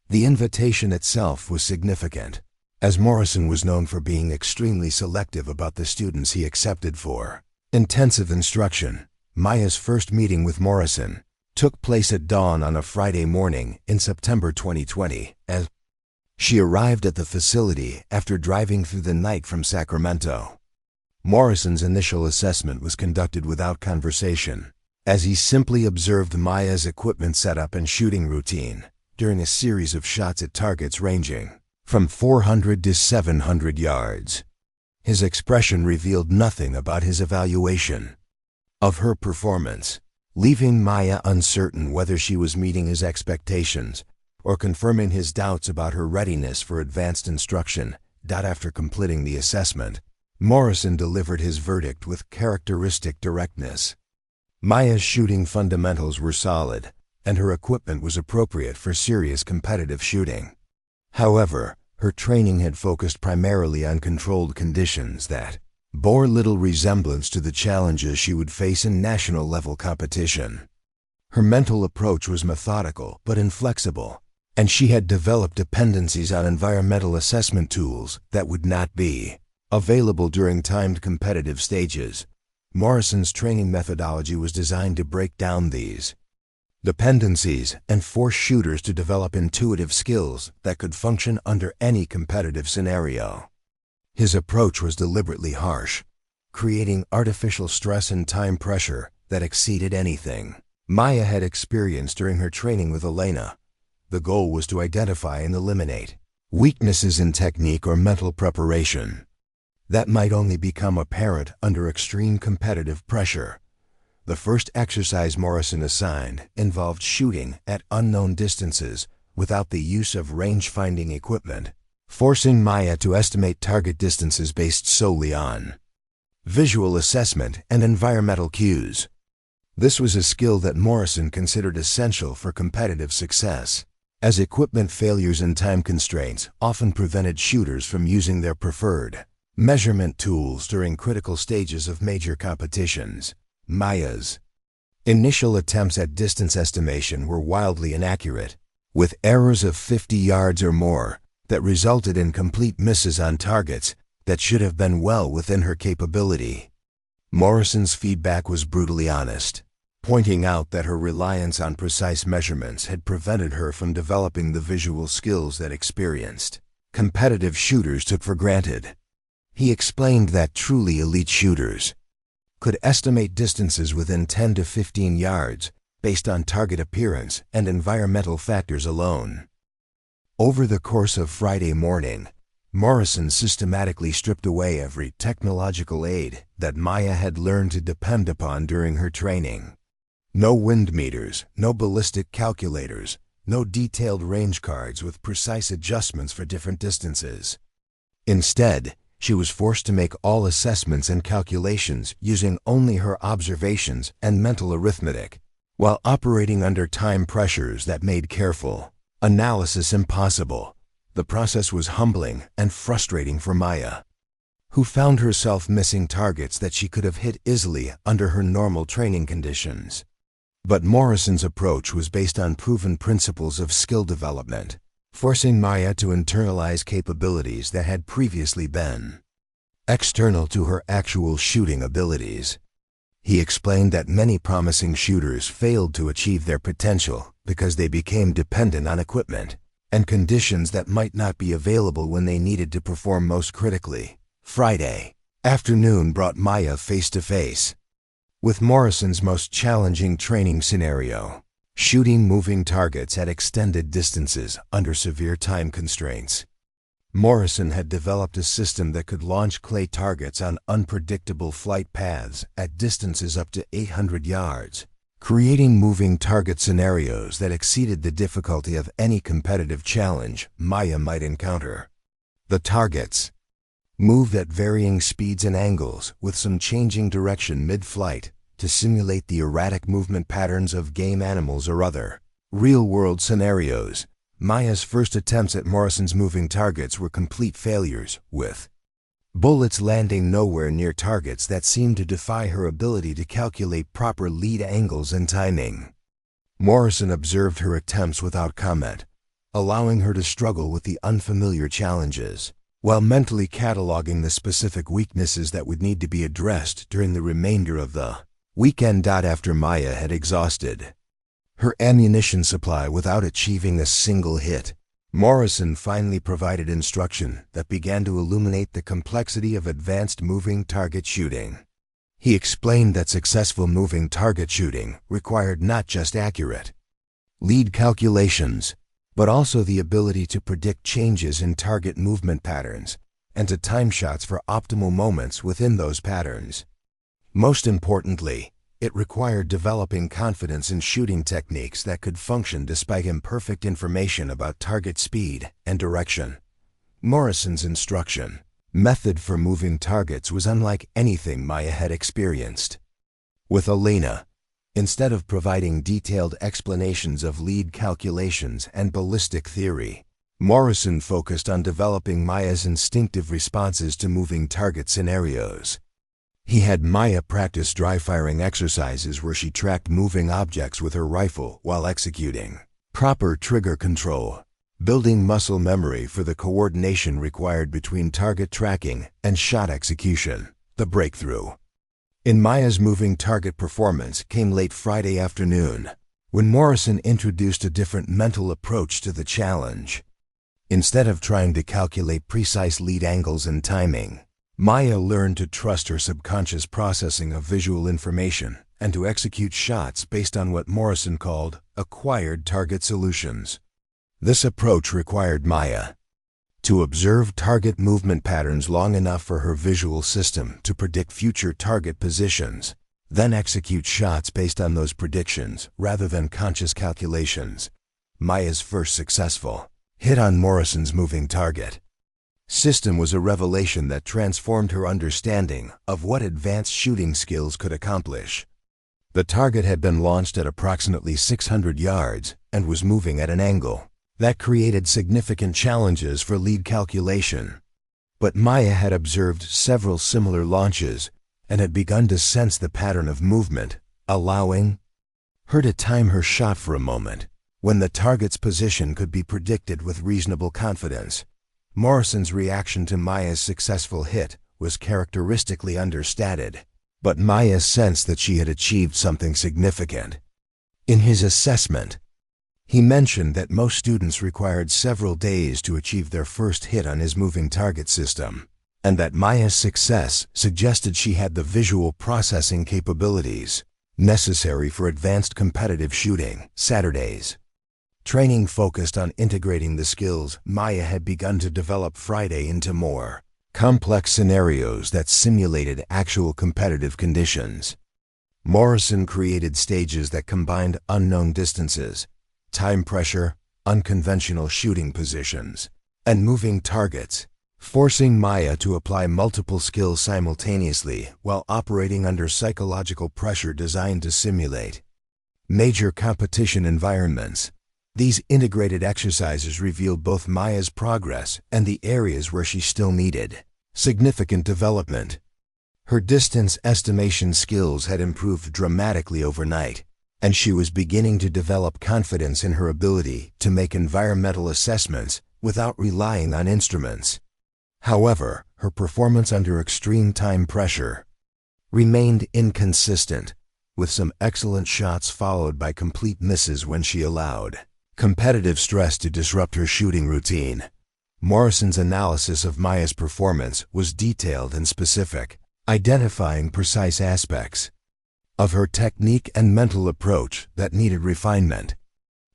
The invitation itself was significant, as Morrison was known for being extremely selective about the students he accepted for intensive instruction. Maya's first meeting with Morrison took place at dawn on a Friday morning in September 2020, as she arrived at the facility after driving through the night from Sacramento. Morrison's initial assessment was conducted without conversation, as he simply observed Maya's equipment setup and shooting routine during a series of shots at targets ranging from 400 to 700 yards. His expression revealed nothing about his evaluation of her performance, leaving Maya uncertain whether she was meeting his expectations or confirming his doubts about her readiness for advanced instruction. After completing the assessment, Morrison delivered his verdict with characteristic directness. Maya's shooting fundamentals were solid, and her equipment was appropriate for serious competitive shooting. However, her training had focused primarily on controlled conditions that bore little resemblance to the challenges she would face in national-level competition. Her mental approach was methodical but inflexible, and she had developed dependencies on environmental assessment tools that would not be available during timed competitive stages. Morrison's training methodology was designed to break down these dependencies and force shooters to develop intuitive skills that could function under any competitive scenario. His approach was deliberately harsh, creating artificial stress and time pressure that exceeded anything Maya had experienced during her training with Elena. The goal was to identify and eliminate weaknesses in technique or mental preparation that might only become apparent under extreme competitive pressure. The first exercise Morrison assigned involved shooting at unknown distances without the use of range-finding equipment, forcing Maya to estimate target distances based solely on visual assessment and environmental cues. This was a skill that Morrison considered essential for competitive success, as equipment failures and time constraints often prevented shooters from using their preferred measurement tools during critical stages of major competitions. Maya's initial attempts at distance estimation were wildly inaccurate, with errors of 50 yards or more that resulted in complete misses on targets that should have been well within her capability. Morrison's feedback was brutally honest, pointing out that her reliance on precise measurements had prevented her from developing the visual skills that experienced competitive shooters took for granted. He explained that truly elite shooters could estimate distances within 10 to 15 yards based on target appearance and environmental factors alone. Over the course of Friday morning, Morrison systematically stripped away every technological aid that Maya had learned to depend upon during her training. No wind meters, no ballistic calculators, no detailed range cards with precise adjustments for different distances. Instead, she was forced to make all assessments and calculations using only her observations and mental arithmetic, while operating under time pressures that made careful analysis impossible. The process was humbling and frustrating for Maya, who found herself missing targets that she could have hit easily under her normal training conditions. But Morrison's approach was based on proven principles of skill development, forcing Maya to internalize capabilities that had previously been external to her actual shooting abilities. He explained that many promising shooters failed to achieve their potential because they became dependent on equipment and conditions that might not be available when they needed to perform most critically. Friday afternoon brought Maya face to face with Morrison's most challenging training scenario: shooting moving targets at extended distances under severe time constraints. Morrison had developed a system that could launch clay targets on unpredictable flight paths at distances up to 800 yards, creating moving target scenarios that exceeded the difficulty of any competitive challenge Maya might encounter. The targets moved at varying speeds and angles, with some changing direction mid-flight to simulate the erratic movement patterns of game animals or other real-world scenarios. Maya's first attempts at Morrison's moving targets were complete failures, with bullets landing nowhere near targets that seemed to defy her ability to calculate proper lead angles and timing. Morrison observed her attempts without comment, allowing her to struggle with the unfamiliar challenges, while mentally cataloging the specific weaknesses that would need to be addressed during the remainder of the weekend. After Maya had exhausted her ammunition supply without achieving a single hit, Morrison finally provided instruction that began to illuminate the complexity of advanced moving target shooting. He explained that successful moving target shooting required not just accurate lead calculations, but also the ability to predict changes in target movement patterns and to time shots for optimal moments within those patterns. Most importantly, it required developing confidence in shooting techniques that could function despite imperfect information about target speed and direction. Morrison's instruction method for moving targets was unlike anything Maya had experienced. With Elena, instead of providing detailed explanations of lead calculations and ballistic theory, Morrison focused on developing Maya's instinctive responses to moving target scenarios. He had Maya practice dry-firing exercises where she tracked moving objects with her rifle while executing proper trigger control, building muscle memory for the coordination required between target tracking and shot execution. The breakthrough in Maya's moving target performance came late Friday afternoon, when Morrison introduced a different mental approach to the challenge. Instead of trying to calculate precise lead angles and timing, Maya learned to trust her subconscious processing of visual information and to execute shots based on what Morrison called acquired target solutions. This approach required Maya to observe target movement patterns long enough for her visual system to predict future target positions, then execute shots based on those predictions rather than conscious calculations. Maya's first successful hit on Morrison's moving target system was a revelation that transformed her understanding of what advanced shooting skills could accomplish. The target had been launched at approximately 600 yards and was moving at an angle that created significant challenges for lead calculation. But Maya had observed several similar launches and had begun to sense the pattern of movement, allowing her to time her shot for a moment when the target's position could be predicted with reasonable confidence. Morrison's reaction to Maya's successful hit was characteristically understated, but Maya sensed that she had achieved something significant. In his assessment, he mentioned that most students required several days to achieve their first hit on his moving target system, and that Maya's success suggested she had the visual processing capabilities necessary for advanced competitive shooting. Saturdays training focused on integrating the skills Maya had begun to develop Friday into more complex scenarios that simulated actual competitive conditions. Morrison created stages that combined unknown distances, time pressure, unconventional shooting positions, and moving targets, forcing Maya to apply multiple skills simultaneously while operating under psychological pressure designed to simulate major competition environments. These integrated exercises revealed both Maya's progress and the areas where she still needed significant development. Her distance estimation skills had improved dramatically overnight, and she was beginning to develop confidence in her ability to make environmental assessments without relying on instruments. However, her performance under extreme time pressure remained inconsistent, with some excellent shots followed by complete misses when she allowed competitive stress to disrupt her shooting routine. Morrison's analysis of Maya's performance was detailed and specific, identifying precise aspects of her technique and mental approach that needed refinement.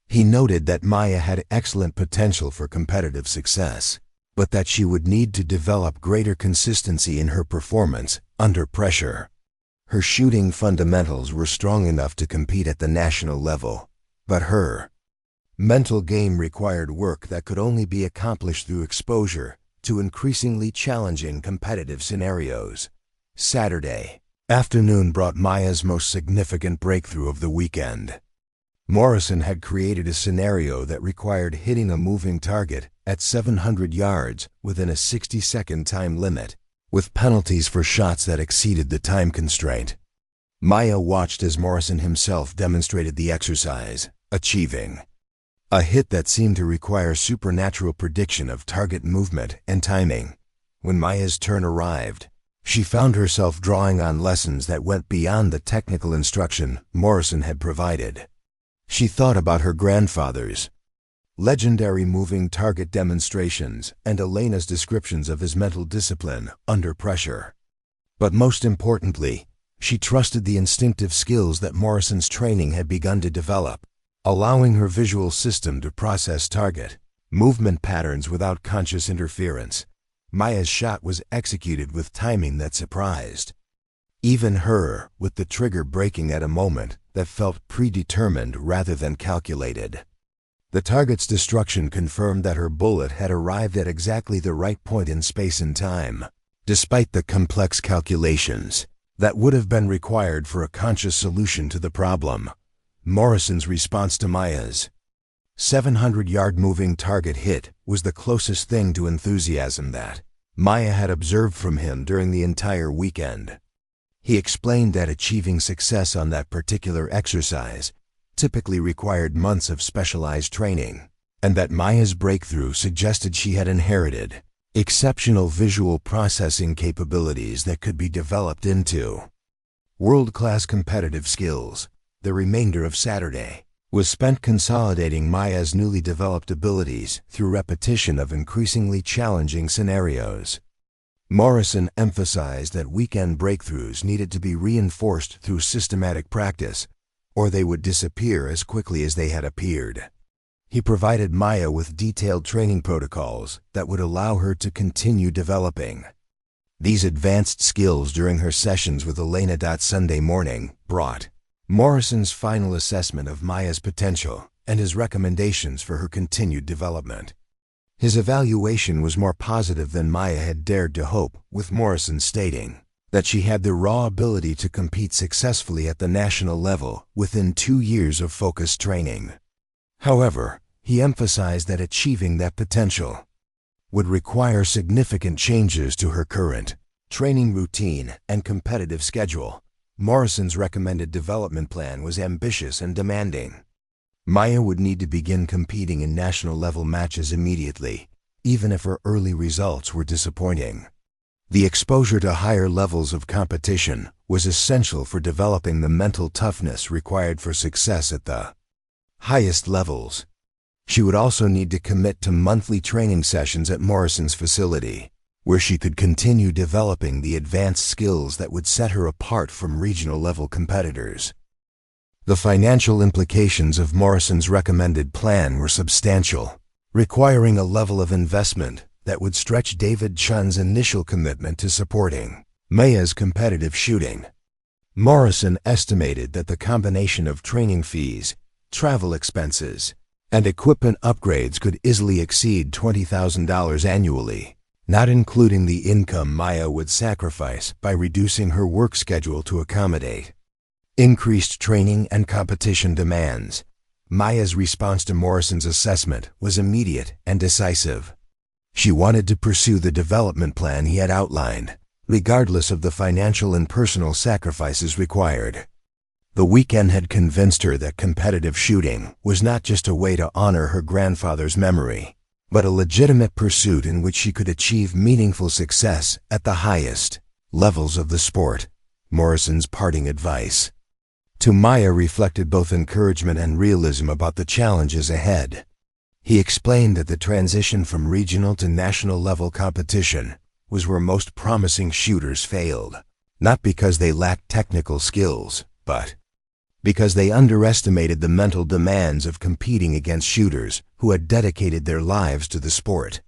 He noted that Maya had excellent potential for competitive success, but that she would need to develop greater consistency in her performance under pressure. Her shooting fundamentals were strong enough to compete at the national level, but her mental game required work that could only be accomplished through exposure to increasingly challenging competitive scenarios. Saturday afternoon brought Maya's most significant breakthrough of the weekend. Morrison had created a scenario that required hitting a moving target at 700 yards within a 60-second time limit, with penalties for shots that exceeded the time constraint. Maya watched as Morrison himself demonstrated the exercise, achieving a hit that seemed to require supernatural prediction of target movement and timing. When Maya's turn arrived, she found herself drawing on lessons that went beyond the technical instruction Morrison had provided. She thought about her grandfather's legendary moving target demonstrations and Elena's descriptions of his mental discipline under pressure. But most importantly, she trusted the instinctive skills that Morrison's training had begun to develop, allowing her visual system to process target movement patterns without conscious interference. Maya's shot was executed with timing that surprised even her, with the trigger breaking at a moment that felt predetermined rather than calculated. The target's destruction confirmed that her bullet had arrived at exactly the right point in space and time, despite the complex calculations that would have been required for a conscious solution to the problem. Morrison's response to Maya's 700-yard moving target hit was the closest thing to enthusiasm that Maya had observed from him during the entire weekend. He explained that achieving success on that particular exercise typically required months of specialized training, and that Maya's breakthrough suggested she had inherited exceptional visual processing capabilities that could be developed into world-class competitive skills. The remainder of Saturday was spent consolidating Maya's newly developed abilities through repetition of increasingly challenging scenarios. Morrison emphasized that weekend breakthroughs needed to be reinforced through systematic practice, or they would disappear as quickly as they had appeared. He provided Maya with detailed training protocols that would allow her to continue developing these advanced skills during her sessions with Elena. Sunday morning brought Morrison's final assessment of Maya's potential and his recommendations for her continued development. His evaluation was more positive than Maya had dared to hope, with Morrison stating that she had the raw ability to compete successfully at the national level within 2 years of focused training. However, he emphasized that achieving that potential would require significant changes to her current training routine and competitive schedule. Morrison's recommended development plan was ambitious and demanding. Maya would need to begin competing in national-level matches immediately, even if her early results were disappointing. The exposure to higher levels of competition was essential for developing the mental toughness required for success at the highest levels. She would also need to commit to monthly training sessions at Morrison's facility, where she could continue developing the advanced skills that would set her apart from regional-level competitors. The financial implications of Morrison's recommended plan were substantial, requiring a level of investment that would stretch David Chun's initial commitment to supporting Maya's competitive shooting. Morrison estimated that the combination of training fees, travel expenses, and equipment upgrades could easily exceed $20,000 annually, not including the income Maya would sacrifice by reducing her work schedule to accommodate increased training and competition demands. Maya's response to Morrison's assessment was immediate and decisive. She wanted to pursue the development plan he had outlined, regardless of the financial and personal sacrifices required. The weekend had convinced her that competitive shooting was not just a way to honor her grandfather's memory, but a legitimate pursuit in which she could achieve meaningful success at the highest levels of the sport. Morrison's parting advice: to Maya reflected both encouragement and realism about the challenges ahead. He explained that the transition from regional to national level competition was where most promising shooters failed, not because they lacked technical skills, but because they underestimated the mental demands of competing against shooters who had dedicated their lives to the sport.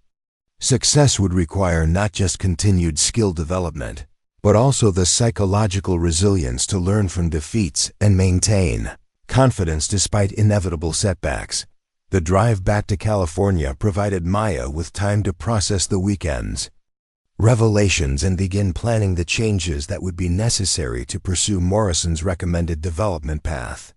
Success would require not just continued skill development, but also the psychological resilience to learn from defeats and maintain confidence despite inevitable setbacks. The drive back to California provided Maya with time to process the weekend's revelations and begin planning the changes that would be necessary to pursue Morrison's recommended development path.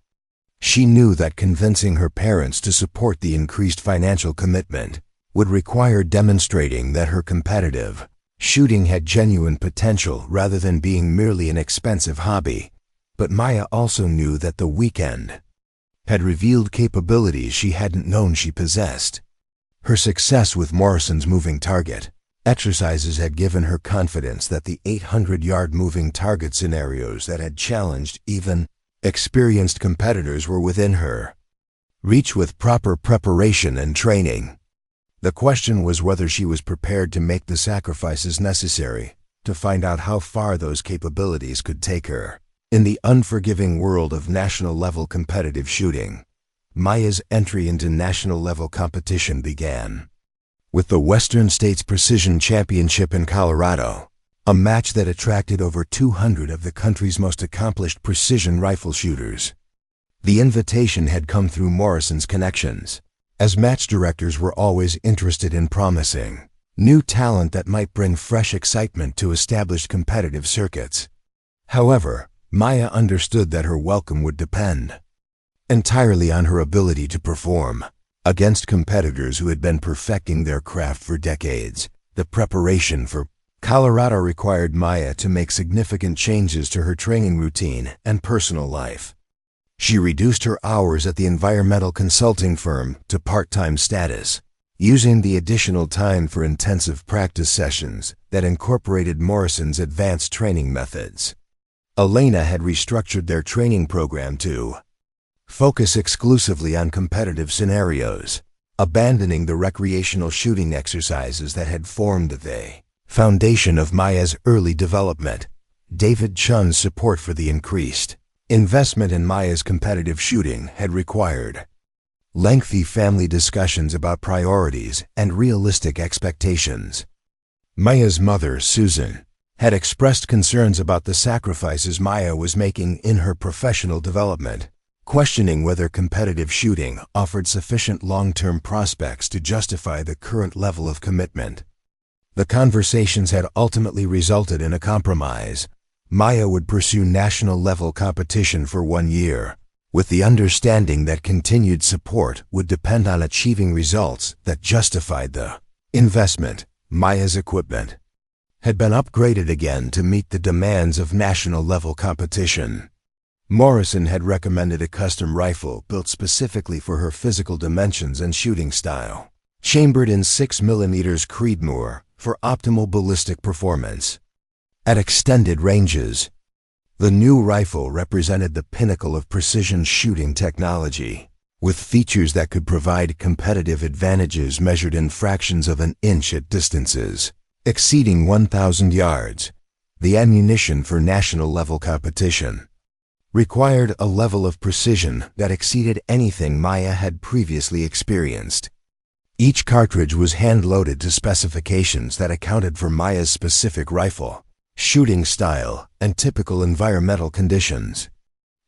She knew that convincing her parents to support the increased financial commitment would require demonstrating that her competitive shooting had genuine potential rather than being merely an expensive hobby. But Maya also knew that the weekend had revealed capabilities she hadn't known she possessed. Her success with Morrison's moving target exercises had given her confidence that the 800-yard moving target scenarios that had challenged even experienced competitors were within her reach with proper preparation and training. The question was whether she was prepared to make the sacrifices necessary to find out how far those capabilities could take her. In the unforgiving world of national-level competitive shooting, Maya's entry into national-level competition began with the Western States Precision Championship in Colorado, a match that attracted over 200 of the country's most accomplished precision rifle shooters. The invitation had come through Morrison's connections, as match directors were always interested in promising new talent that might bring fresh excitement to established competitive circuits. However, Maya understood that her welcome would depend entirely on her ability to perform against competitors who had been perfecting their craft for decades. The preparation for Colorado required Maya to make significant changes to her training routine and personal life. She reduced her hours at the environmental consulting firm to part-time status, using the additional time for intensive practice sessions that incorporated Morrison's advanced training methods. Elena had restructured their training program to focus exclusively on competitive scenarios, abandoning the recreational shooting exercises that had formed the foundation of Maya's early development. David Chun's support for the increased investment in Maya's competitive shooting had required lengthy family discussions about priorities and realistic expectations. Maya's mother, Susan, had expressed concerns about the sacrifices Maya was making in her professional development, questioning whether competitive shooting offered sufficient long-term prospects to justify the current level of commitment. The conversations had ultimately resulted in a compromise. Maya would pursue national-level competition for 1 year, with the understanding that continued support would depend on achieving results that justified the investment. Maya's equipment had been upgraded again to meet the demands of national-level competition. Morrison had recommended a custom rifle built specifically for her physical dimensions and shooting style, chambered in 6mm Creedmoor for optimal ballistic performance. At extended ranges, the new rifle represented the pinnacle of precision shooting technology, with features that could provide competitive advantages measured in fractions of an inch at distances exceeding 1,000 yards. The ammunition for national-level competition required a level of precision that exceeded anything Maya had previously experienced. Each cartridge was hand-loaded to specifications that accounted for Maya's specific rifle, shooting style, and typical environmental conditions.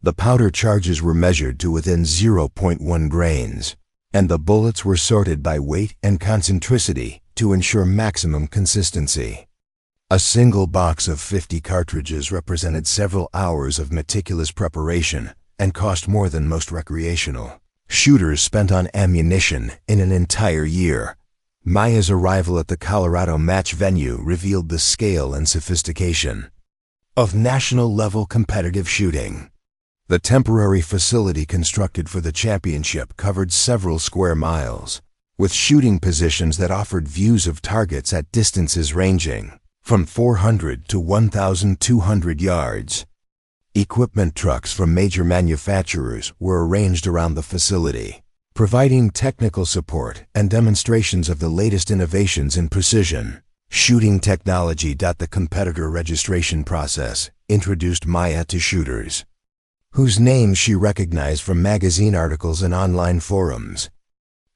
The powder charges were measured to within 0.1 grains, and the bullets were sorted by weight and concentricity to ensure maximum consistency. A single box of 50 cartridges represented several hours of meticulous preparation and cost more than most recreational shooters spent on ammunition in an entire year. Maya's arrival at the Colorado match venue revealed the scale and sophistication of national-level competitive shooting. The temporary facility constructed for the championship covered several square miles, with shooting positions that offered views of targets at distances ranging from 400 to 1,200 yards. Equipment trucks from major manufacturers were arranged around the facility, providing technical support and demonstrations of the latest innovations in precision shooting technology. The competitor registration process introduced Maya to shooters, whose names she recognized from magazine articles and online forums.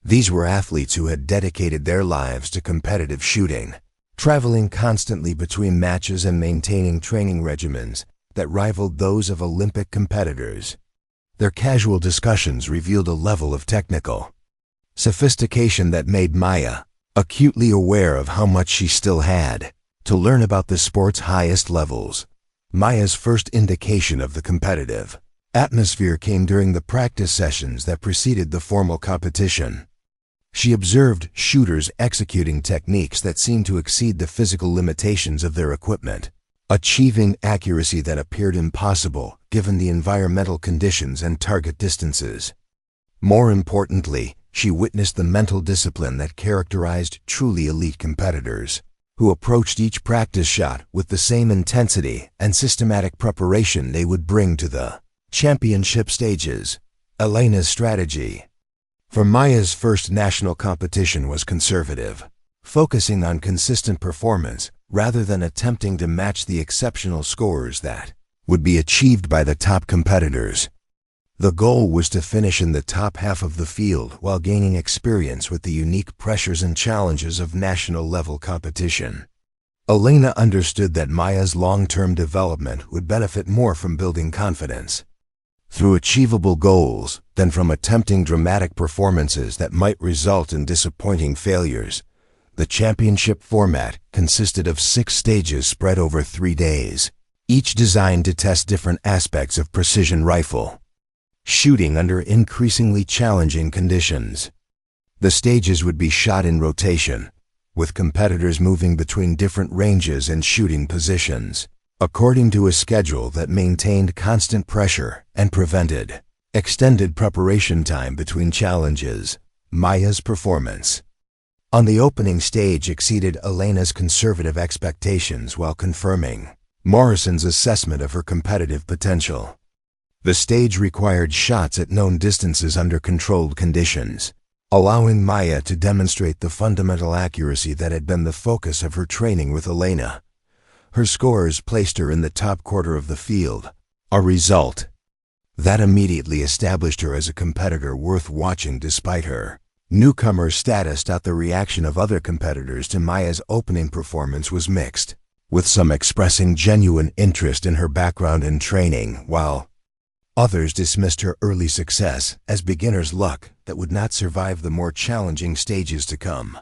These were athletes who had dedicated their lives to competitive shooting, traveling constantly between matches and maintaining training regimens that rivaled those of Olympic competitors. Their casual discussions revealed a level of technical sophistication that made Maya acutely aware of how much she still had to learn about the sport's highest levels. Maya's first indication of the competitive atmosphere came during the practice sessions that preceded the formal competition. She observed shooters executing techniques that seemed to exceed the physical limitations of their equipment, achieving accuracy that appeared impossible given the environmental conditions and target distances. More importantly, she witnessed the mental discipline that characterized truly elite competitors, who approached each practice shot with the same intensity and systematic preparation they would bring to the championship stages. Elena's strategy for Maya's first national competition was conservative, focusing on consistent performance rather than attempting to match the exceptional scores that would be achieved by the top competitors. The goal was to finish in the top half of the field while gaining experience with the unique pressures and challenges of national-level competition. Elena understood that Maya's long-term development would benefit more from building confidence through achievable goals than from attempting dramatic performances that might result in disappointing failures. The championship format consisted of 6 stages spread over 3 days, each designed to test different aspects of precision rifle shooting under increasingly challenging conditions. The stages would be shot in rotation, with competitors moving between different ranges and shooting positions, according to a schedule that maintained constant pressure and prevented extended preparation time between challenges. Maya's performance on the opening stage exceeded Elena's conservative expectations while confirming Morrison's assessment of her competitive potential. The stage required shots at known distances under controlled conditions, allowing Maya to demonstrate the fundamental accuracy that had been the focus of her training with Elena. Her scores placed her in the top quarter of the field, a result that immediately established her as a competitor worth watching despite her newcomer status. The reaction of other competitors to Maya's opening performance was mixed, with some expressing genuine interest in her background and training, while others dismissed her early success as beginner's luck that would not survive the more challenging stages to come.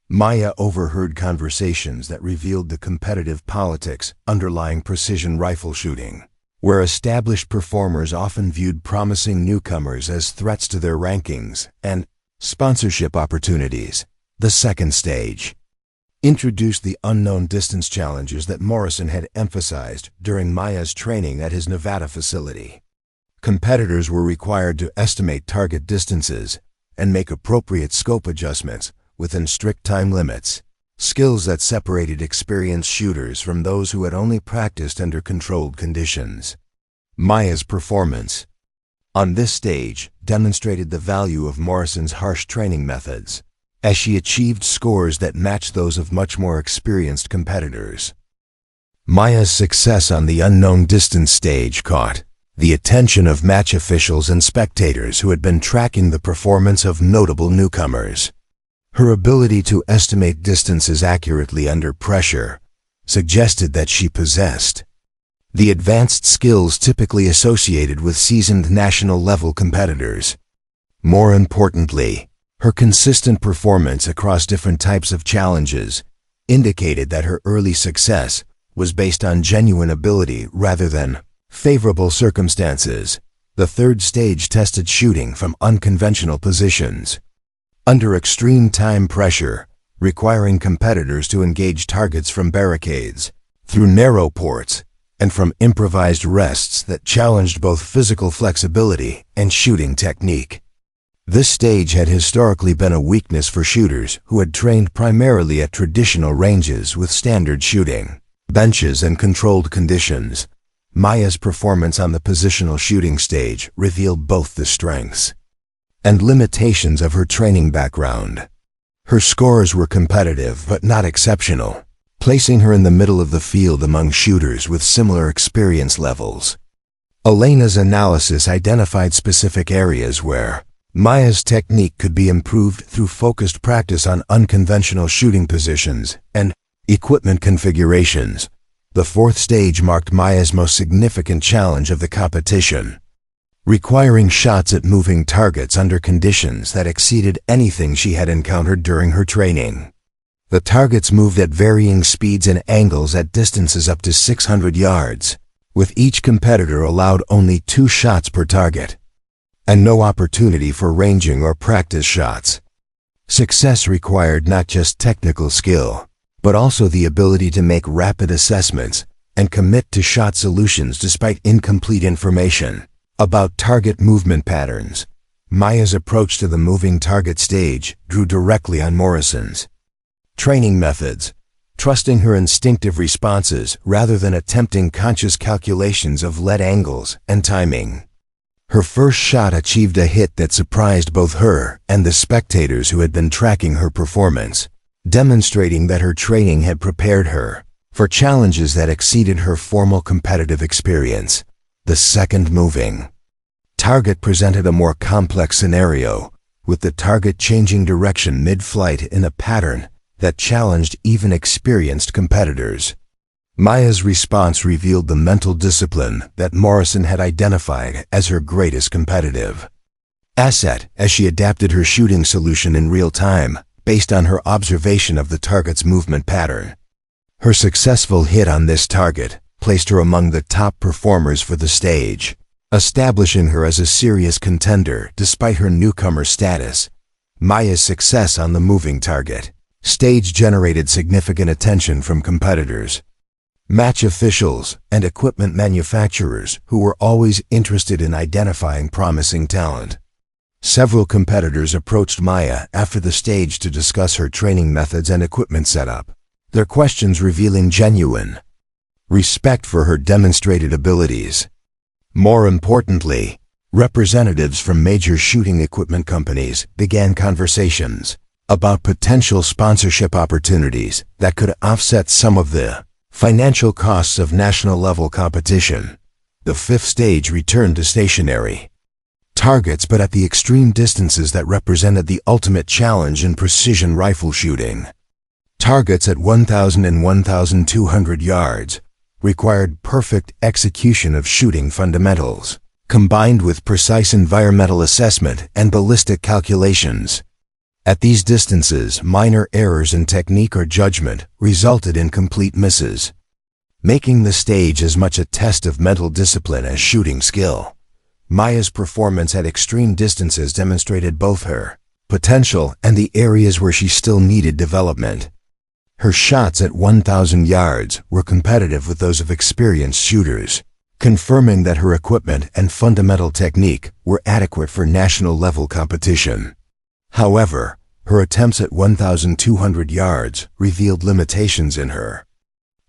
Maya overheard conversations that revealed the competitive politics underlying precision rifle shooting, where established performers often viewed promising newcomers as threats to their rankings and sponsorship opportunities. The second stage introduced the unknown distance challenges that Morrison had emphasized during Maya's training at his Nevada facility. Competitors were required to estimate target distances and make appropriate scope adjustments within strict time limits, skills that separated experienced shooters from those who had only practiced under controlled conditions. Maya's performance on this stage demonstrated the value of Morrison's harsh training methods, as she achieved scores that matched those of much more experienced competitors. Maya's success on the unknown distance stage caught the attention of match officials and spectators who had been tracking the performance of notable newcomers. Her ability to estimate distances accurately under pressure suggested that she possessed the advanced skills typically associated with seasoned national-level competitors. More importantly, her consistent performance across different types of challenges indicated that her early success was based on genuine ability rather than favorable circumstances. The third stage tested shooting from unconventional positions, under extreme time pressure, requiring competitors to engage targets from barricades, through narrow ports, and from improvised rests that challenged both physical flexibility and shooting technique. This stage had historically been a weakness for shooters who had trained primarily at traditional ranges with standard shooting benches and controlled conditions. Maya's performance on the positional shooting stage revealed both the strengths and limitations of her training background. Her scores were competitive but not exceptional, placing her in the middle of the field among shooters with similar experience levels. Elena's analysis identified specific areas where Maya's technique could be improved through focused practice on unconventional shooting positions and equipment configurations. The fourth stage marked Maya's most significant challenge of the competition, requiring shots at moving targets under conditions that exceeded anything she had encountered during her training. The targets moved at varying speeds and angles at distances up to 600 yards, with each competitor allowed only 2 shots per target, and no opportunity for ranging or practice shots. Success required not just technical skill, but also the ability to make rapid assessments and commit to shot solutions despite incomplete information about target movement patterns. Maya's approach to the moving target stage drew directly on Morrison's training methods, trusting her instinctive responses rather than attempting conscious calculations of lead angles and timing. Her first shot achieved a hit that surprised both her and the spectators who had been tracking her performance, demonstrating that her training had prepared her for challenges that exceeded her formal competitive experience. The second moving target presented a more complex scenario, with the target changing direction mid-flight in a pattern that challenged even experienced competitors. Maya's response revealed the mental discipline that Morrison had identified as her greatest competitive asset as she adapted her shooting solution in real time based on her observation of the target's movement pattern. Her successful hit on this target placed her among the top performers for the stage, establishing her as a serious contender despite her newcomer status. Maya's success on the moving target stage generated significant attention from competitors, match officials, and equipment manufacturers who were always interested in identifying promising talent. Several competitors approached Maya after the stage to discuss her training methods and equipment setup, their questions revealing genuine respect for her demonstrated abilities. More importantly, representatives from major shooting equipment companies began conversations about potential sponsorship opportunities that could offset some of the financial costs of national-level competition. The fifth stage returned to stationary targets, but at the extreme distances that represented the ultimate challenge in precision rifle shooting. Targets at 1,000 and 1,200 yards required perfect execution of shooting fundamentals, combined with precise environmental assessment and ballistic calculations. At these distances, minor errors in technique or judgment resulted in complete misses, making the stage as much a test of mental discipline as shooting skill. Maya's performance at extreme distances demonstrated both her potential and the areas where she still needed development. Her shots at 1,000 yards were competitive with those of experienced shooters, confirming that her equipment and fundamental technique were adequate for national-level competition. However, her attempts at 1,200 yards revealed limitations in her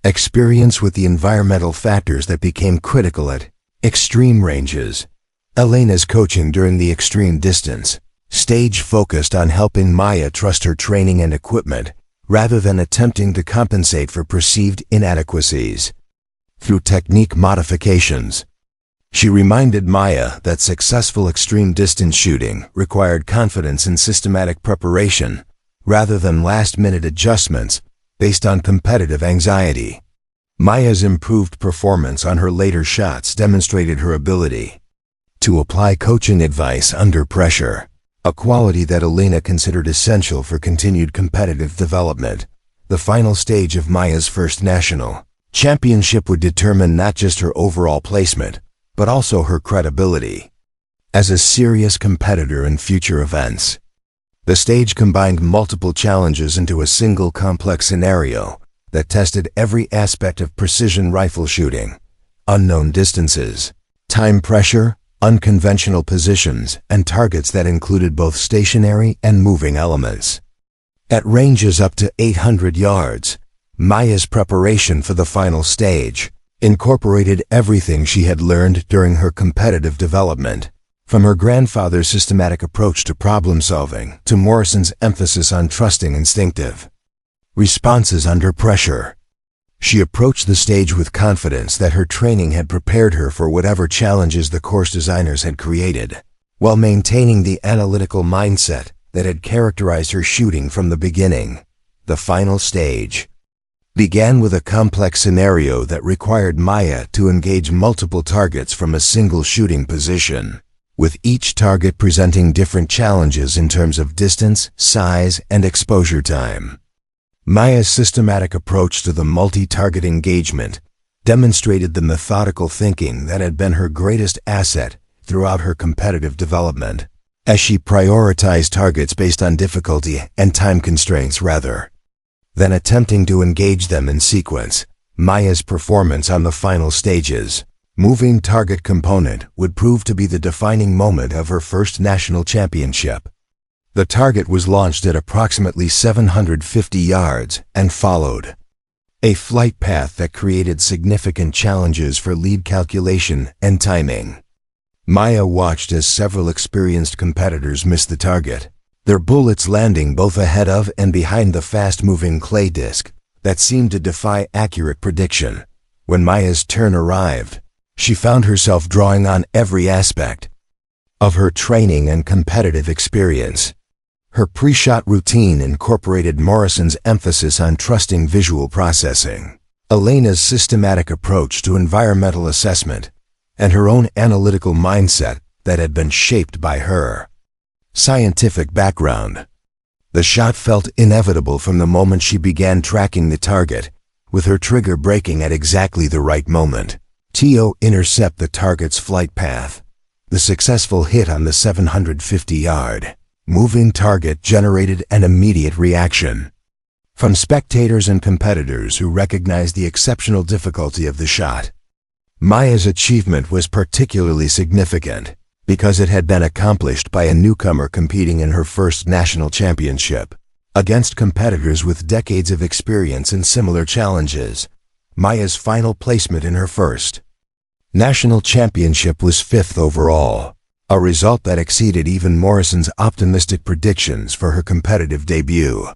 experience with the environmental factors that became critical at extreme ranges. Elena's coaching during the extreme distance stage focused on helping Maya trust her training and equipment rather than attempting to compensate for perceived inadequacies. Through technique modifications, she reminded Maya that successful extreme distance shooting required confidence in systematic preparation rather than last-minute adjustments based on competitive anxiety. Maya's improved performance on her later shots demonstrated her ability to apply coaching advice under pressure, a quality that Elena considered essential for continued competitive development. The final stage of Maya's first national championship would determine not just her overall placement, but also her credibility as a serious competitor in future events. The stage combined multiple challenges into a single complex scenario that tested every aspect of precision rifle shooting: unknown distances, time pressure, unconventional positions, and targets that included both stationary and moving elements. At ranges up to 800 yards, Maya's preparation for the final stage incorporated everything she had learned during her competitive development, from her grandfather's systematic approach to problem-solving to Morrison's emphasis on trusting instinctive responses under pressure. She approached the stage with confidence that her training had prepared her for whatever challenges the course designers had created, while maintaining the analytical mindset that had characterized her shooting from the beginning. The final stage began with a complex scenario that required Maya to engage multiple targets from a single shooting position, with each target presenting different challenges in terms of distance, size, and exposure time. Maya's systematic approach to the multi-target engagement demonstrated the methodical thinking that had been her greatest asset throughout her competitive development, as she prioritized targets based on difficulty and time constraints rather than attempting to engage them in sequence. Maya's performance on the final stages, moving target component, would prove to be the defining moment of her first national championship. The target was launched at approximately 750 yards and followed a flight path that created significant challenges for lead calculation and timing. Maya watched as several experienced competitors missed the target, their bullets landing both ahead of and behind the fast-moving clay disc that seemed to defy accurate prediction. When Maya's turn arrived, she found herself drawing on every aspect of her training and competitive experience. Her pre-shot routine incorporated Morrison's emphasis on trusting visual processing, Elena's systematic approach to environmental assessment, and her own analytical mindset that had been shaped by her scientific background. The shot felt inevitable from the moment she began tracking the target, with her trigger breaking at exactly the right moment to intercept the target's flight path. The successful hit on the 750-yard moving target generated an immediate reaction from spectators and competitors who recognized the exceptional difficulty of the shot. Maya's achievement was particularly significant because it had been accomplished by a newcomer competing in her first national championship against competitors with decades of experience in similar challenges. Maya's final placement in her first national championship was 5th overall, a result that exceeded even Morrison's optimistic predictions for her competitive debut.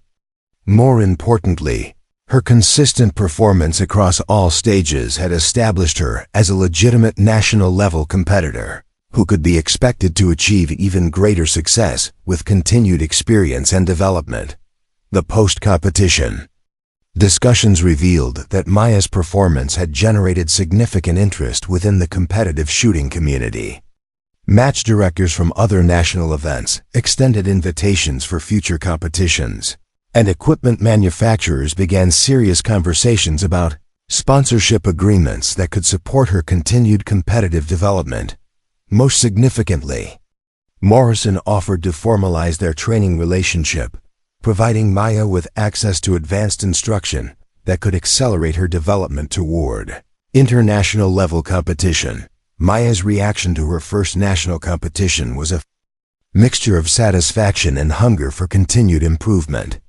More importantly, her consistent performance across all stages had established her as a legitimate national-level competitor who could be expected to achieve even greater success with continued experience and development. The post-competition discussions revealed that Maya's performance had generated significant interest within the competitive shooting community. Match directors from other national events extended invitations for future competitions, and equipment manufacturers began serious conversations about sponsorship agreements that could support her continued competitive development. Most significantly, Morrison offered to formalize their training relationship, providing Maya with access to advanced instruction that could accelerate her development toward international-level competition. Maya's reaction to her first national competition was a mixture of satisfaction and hunger for continued improvement.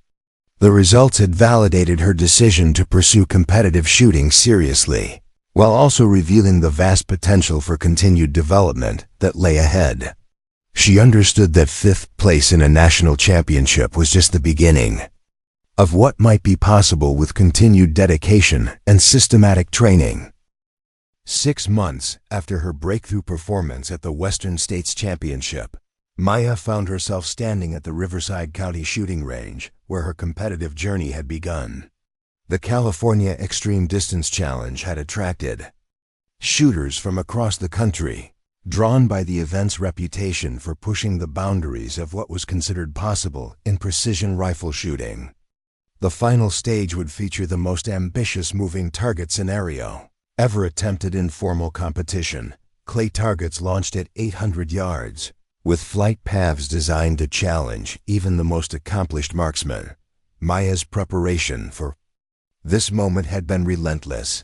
The results had validated her decision to pursue competitive shooting seriously, while also revealing the vast potential for continued development that lay ahead. She understood that 5th place in a national championship was just the beginning of what might be possible with continued dedication and systematic training. 6 months after her breakthrough performance at the Western States Championship, Maya found herself standing at the Riverside County shooting range where her competitive journey had begun. The California Extreme Distance Challenge had attracted shooters from across the country, drawn by the event's reputation for pushing the boundaries of what was considered possible in precision rifle shooting. The final stage would feature the most ambitious moving target scenario ever attempted in formal competition. Clay targets launched at 800 yards, with flight paths designed to challenge even the most accomplished marksman. Maya's preparation for this moment had been relentless.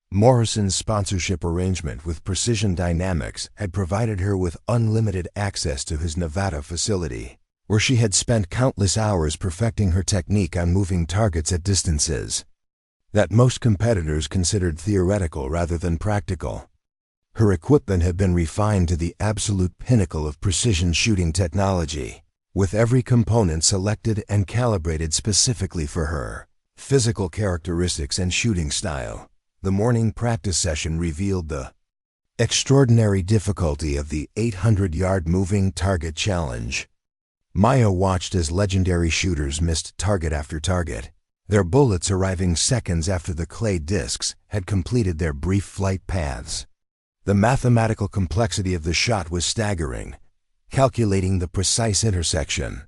Morrison's sponsorship arrangement with Precision Dynamics had provided her with unlimited access to his Nevada facility, where she had spent countless hours perfecting her technique on moving targets at distances that most competitors considered theoretical rather than practical. Her equipment had been refined to the absolute pinnacle of precision shooting technology, with every component selected and calibrated specifically for her physical characteristics and shooting style. The morning practice session revealed the extraordinary difficulty of the 800-yard moving target challenge. Maya watched as legendary shooters missed target after target, their bullets arriving seconds after the clay discs had completed their brief flight paths. The mathematical complexity of the shot was staggering, calculating the precise intersection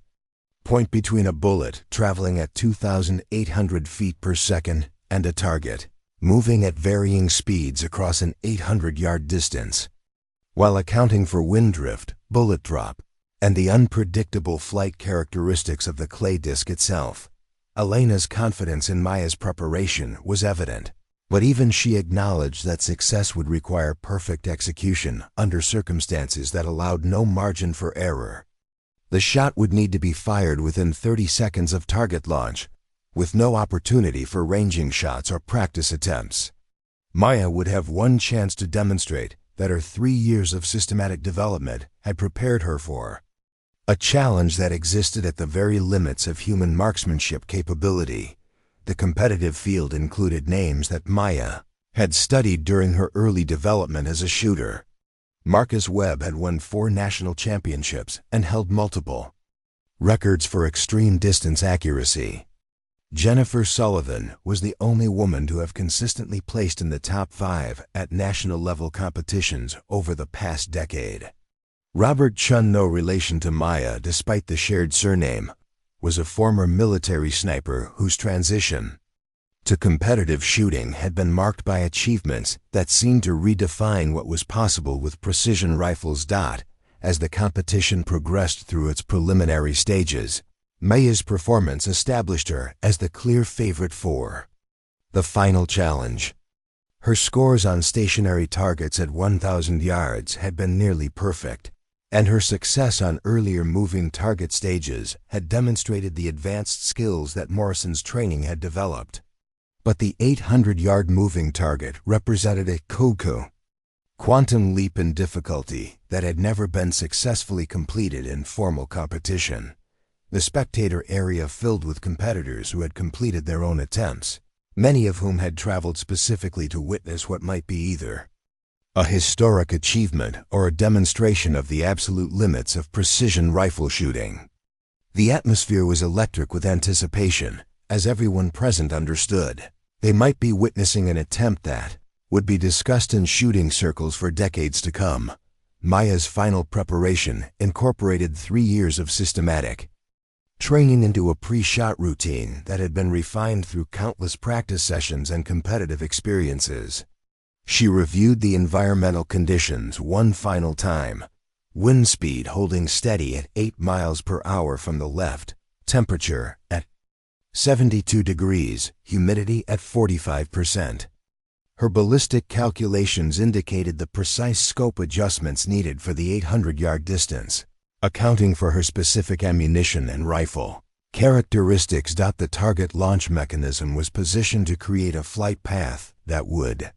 point between a bullet traveling at 2,800 feet per second and a target moving at varying speeds across an 800-yard distance, while accounting for wind drift, bullet drop, and the unpredictable flight characteristics of the clay disc itself. Elena's confidence in Maya's preparation was evident, but even she acknowledged that success would require perfect execution under circumstances that allowed no margin for error. The shot would need to be fired within 30 seconds of target launch, with no opportunity for ranging shots or practice attempts. Maya would have one chance to demonstrate that her 3 years of systematic development had prepared her for a challenge that existed at the very limits of human marksmanship capability. The competitive field included names that Maya had studied during her early development as a shooter. Marcus Webb had won 4 national championships and held multiple records for extreme distance accuracy. Jennifer Sullivan was the only woman to have consistently placed in the top 5 at national-level competitions over the past decade. Robert Chun, no relation to Maya despite the shared surname, was a former military sniper whose transition to competitive shooting had been marked by achievements that seemed to redefine what was possible with precision rifles. As the competition progressed through its preliminary stages, Maya's performance established her as the clear favorite for the final challenge. Her scores on stationary targets at 1,000 yards had been nearly perfect, and her success on earlier moving target stages had demonstrated the advanced skills that Morrison's training had developed. But the 800-yard moving target represented a quantum leap in difficulty that had never been successfully completed in formal competition. The spectator area filled with competitors who had completed their own attempts, many of whom had traveled specifically to witness what might be either a historic achievement or a demonstration of the absolute limits of precision rifle shooting. The atmosphere was electric with anticipation, as everyone present understood they might be witnessing an attempt that would be discussed in shooting circles for decades to come. Maya's final preparation incorporated 3 years of systematic training into a pre-shot routine that had been refined through countless practice sessions and competitive experiences. She reviewed the environmental conditions one final time, wind speed holding steady at 8 miles per hour from the left, temperature at 72 degrees, humidity at 45%. Her ballistic calculations indicated the precise scope adjustments needed for the 800-yard distance, accounting for her specific ammunition and rifle characteristics. The target launch mechanism was positioned to create a flight path that would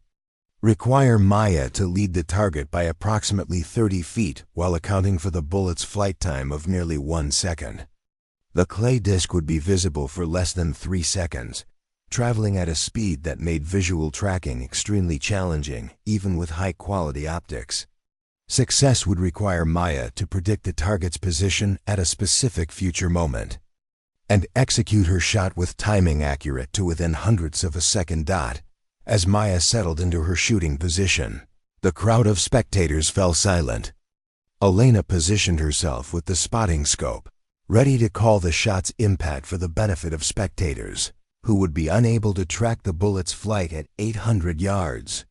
require Maya to lead the target by approximately 30 feet while accounting for the bullet's flight time of nearly 1 second. The clay disc would be visible for less than 3 seconds, traveling at a speed that made visual tracking extremely challenging, even with high-quality optics. Success would require Maya to predict the target's position at a specific future moment and execute her shot with timing accurate to within hundredths of a second. As Maya settled into her shooting position, the crowd of spectators fell silent. Elena positioned herself with the spotting scope, ready to call the shot's impact for the benefit of spectators who would be unable to track the bullet's flight at 800 yards.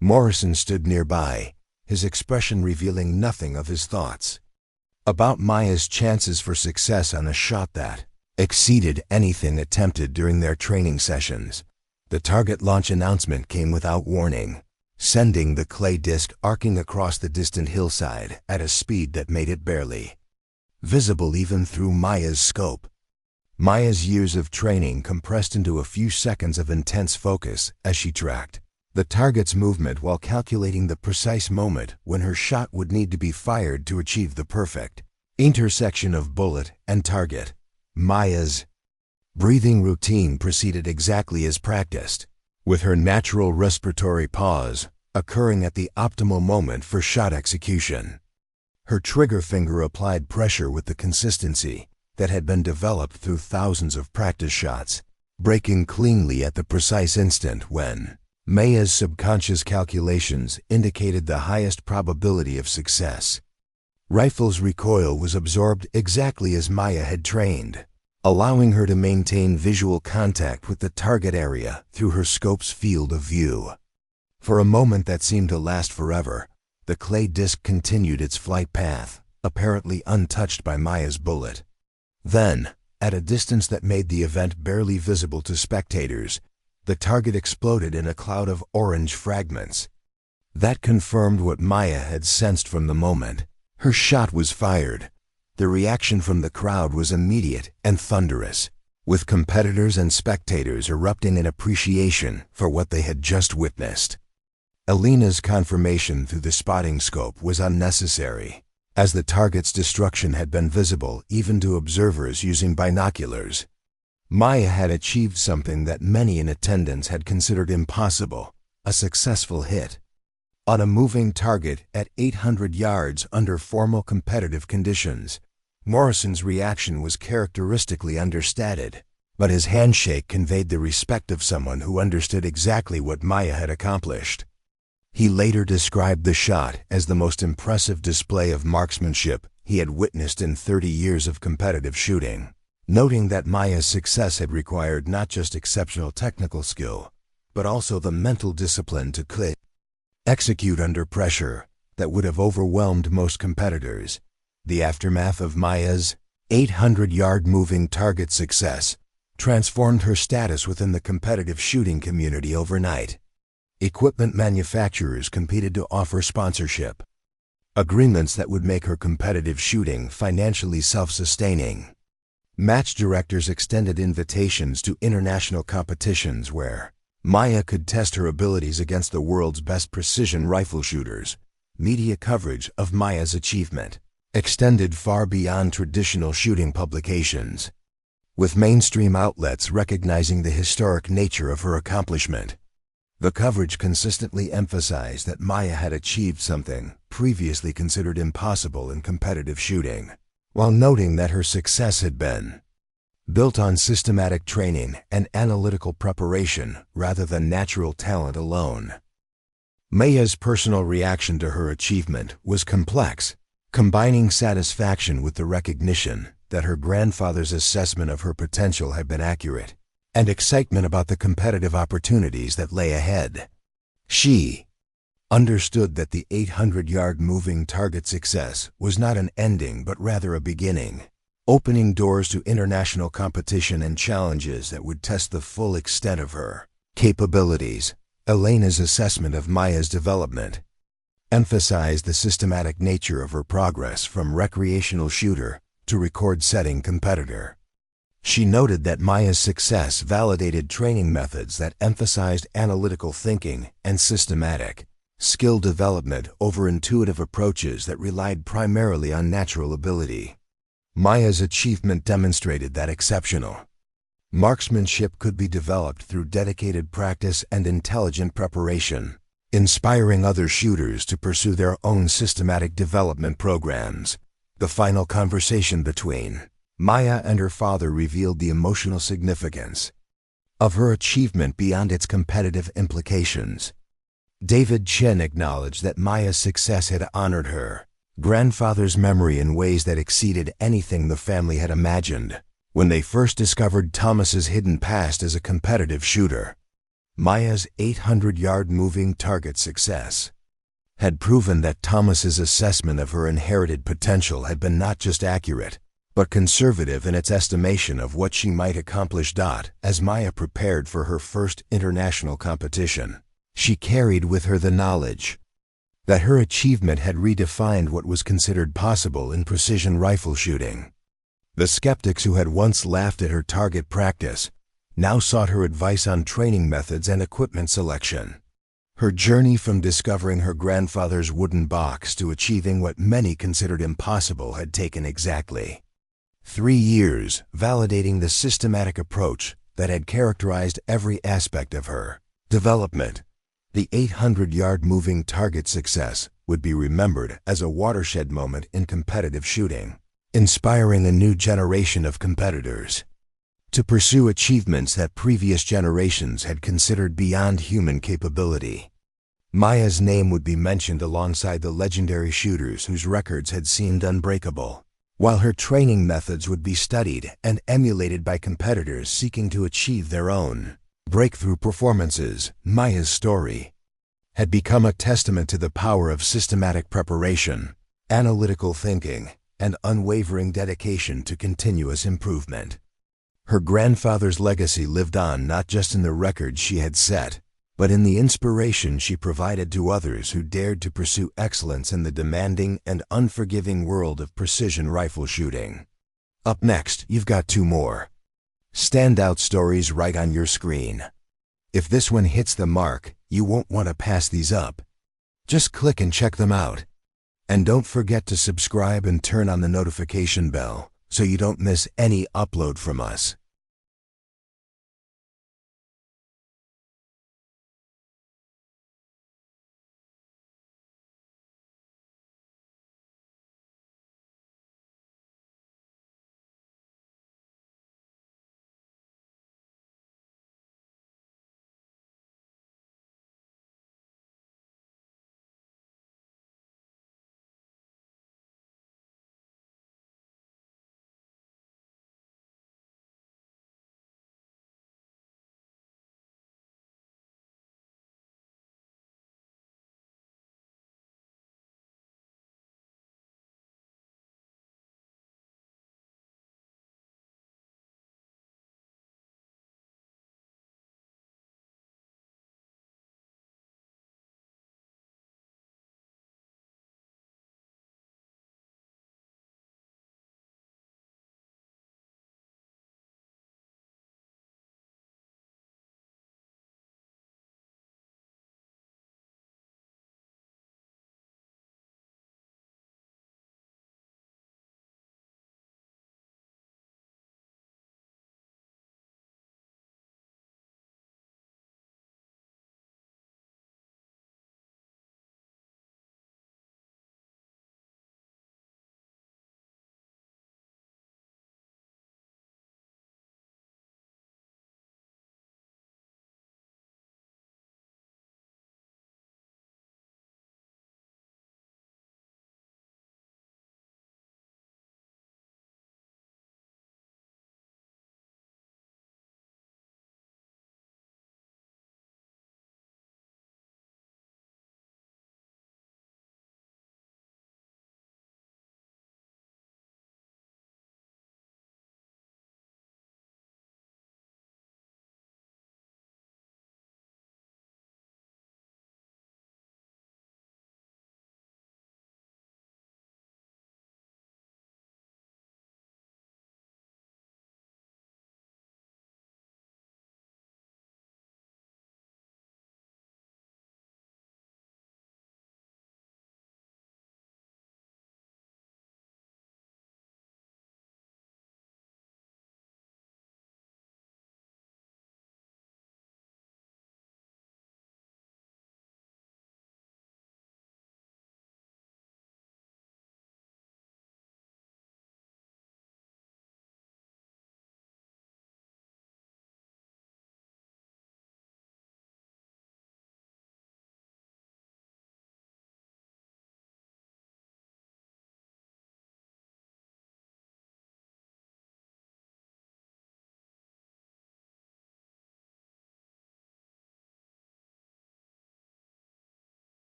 Morrison stood nearby, his expression revealing nothing of his thoughts about Maya's chances for success on a shot that exceeded anything attempted during their training sessions. The target launch announcement came without warning, sending the clay disc arcing across the distant hillside at a speed that made it barely visible even through Maya's scope. Maya's years of training compressed into a few seconds of intense focus as she tracked the target's movement while calculating the precise moment when her shot would need to be fired to achieve the perfect intersection of bullet and target. Maya's breathing routine proceeded exactly as practiced, with her natural respiratory pause occurring at the optimal moment for shot execution. Her trigger finger applied pressure with the consistency that had been developed through thousands of practice shots, breaking cleanly at the precise instant when Maya's subconscious calculations indicated the highest probability of success. Rifle's recoil was absorbed exactly as Maya had trained, allowing her to maintain visual contact with the target area through her scope's field of view. For a moment that seemed to last forever, the clay disc continued its flight path, apparently untouched by Maya's bullet. Then, at a distance that made the event barely visible to spectators, the target exploded in a cloud of orange fragments. That confirmed what Maya had sensed from the moment. Her shot was fired. The reaction from the crowd was immediate and thunderous, with competitors and spectators erupting in appreciation for what they had just witnessed. Elena's confirmation through the spotting scope was unnecessary, as the target's destruction had been visible even to observers using binoculars. Maya had achieved something that many in attendance had considered impossible: a successful hit on a moving target at 800 yards under formal competitive conditions. Morrison's reaction was characteristically understated, but his handshake conveyed the respect of someone who understood exactly what Maya had accomplished. He later described the shot as the most impressive display of marksmanship he had witnessed in 30 years of competitive shooting, noting that Maya's success had required not just exceptional technical skill, but also the mental discipline to execute under pressure that would have overwhelmed most competitors. The aftermath of Maya's 800-yard moving target success transformed her status within the competitive shooting community overnight. Equipment manufacturers competed to offer sponsorship agreements that would make her competitive shooting financially self-sustaining. Match directors extended invitations to international competitions where Maya could test her abilities against the world's best precision rifle shooters. Media coverage of Maya's achievement extended far beyond traditional shooting publications, with mainstream outlets recognizing the historic nature of her accomplishment. The coverage consistently emphasized that Maya had achieved something previously considered impossible in competitive shooting, while noting that her success had been built on systematic training and analytical preparation rather than natural talent alone. Maya's personal reaction to her achievement was complex, combining satisfaction with the recognition that her grandfather's assessment of her potential had been accurate, and excitement about the competitive opportunities that lay ahead. She understood that the 800-yard moving target success was not an ending but rather a beginning, opening doors to international competition and challenges that would test the full extent of her capabilities. Elena's assessment of Maya's development emphasized the systematic nature of her progress from recreational shooter to record-setting competitor. She noted that Maya's success validated training methods that emphasized analytical thinking and systematic skill development over intuitive approaches that relied primarily on natural ability. Maya's achievement demonstrated that exceptional marksmanship could be developed through dedicated practice and intelligent preparation, inspiring other shooters to pursue their own systematic development programs. The final conversation between Maya and her father revealed the emotional significance of her achievement beyond its competitive implications. David Chin acknowledged that Maya's success had honored her grandfather's memory in ways that exceeded anything the family had imagined. When they first discovered Thomas's hidden past as a competitive shooter, Maya's 800-yard moving target success had proven that Thomas's assessment of her inherited potential had been not just accurate, but conservative in its estimation of what she might accomplish. As Maya prepared for her first international competition, she carried with her the knowledge that her achievement had redefined what was considered possible in precision rifle shooting. The skeptics who had once laughed at her target practice now sought her advice on training methods and equipment selection. Her journey from discovering her grandfather's wooden box to achieving what many considered impossible had taken exactly 3 years, validating the systematic approach that had characterized every aspect of her development. The 800-yard moving target success would be remembered as a watershed moment in competitive shooting, inspiring a new generation of competitors to pursue achievements that previous generations had considered beyond human capability. Maya's name would be mentioned alongside the legendary shooters whose records had seemed unbreakable, while her training methods would be studied and emulated by competitors seeking to achieve their own breakthrough performances. Maya's story had become a testament to the power of systematic preparation, analytical thinking, and unwavering dedication to continuous improvement. Her grandfather's legacy lived on not just in the records she had set, but in the inspiration she provided to others who dared to pursue excellence in the demanding and unforgiving world of precision rifle shooting. Up next, you've got 2 more standout stories right on your screen. If this one hits the mark, you won't want to pass these up. Just click and check them out. And don't forget to subscribe and turn on the notification bell so you don't miss any upload from us.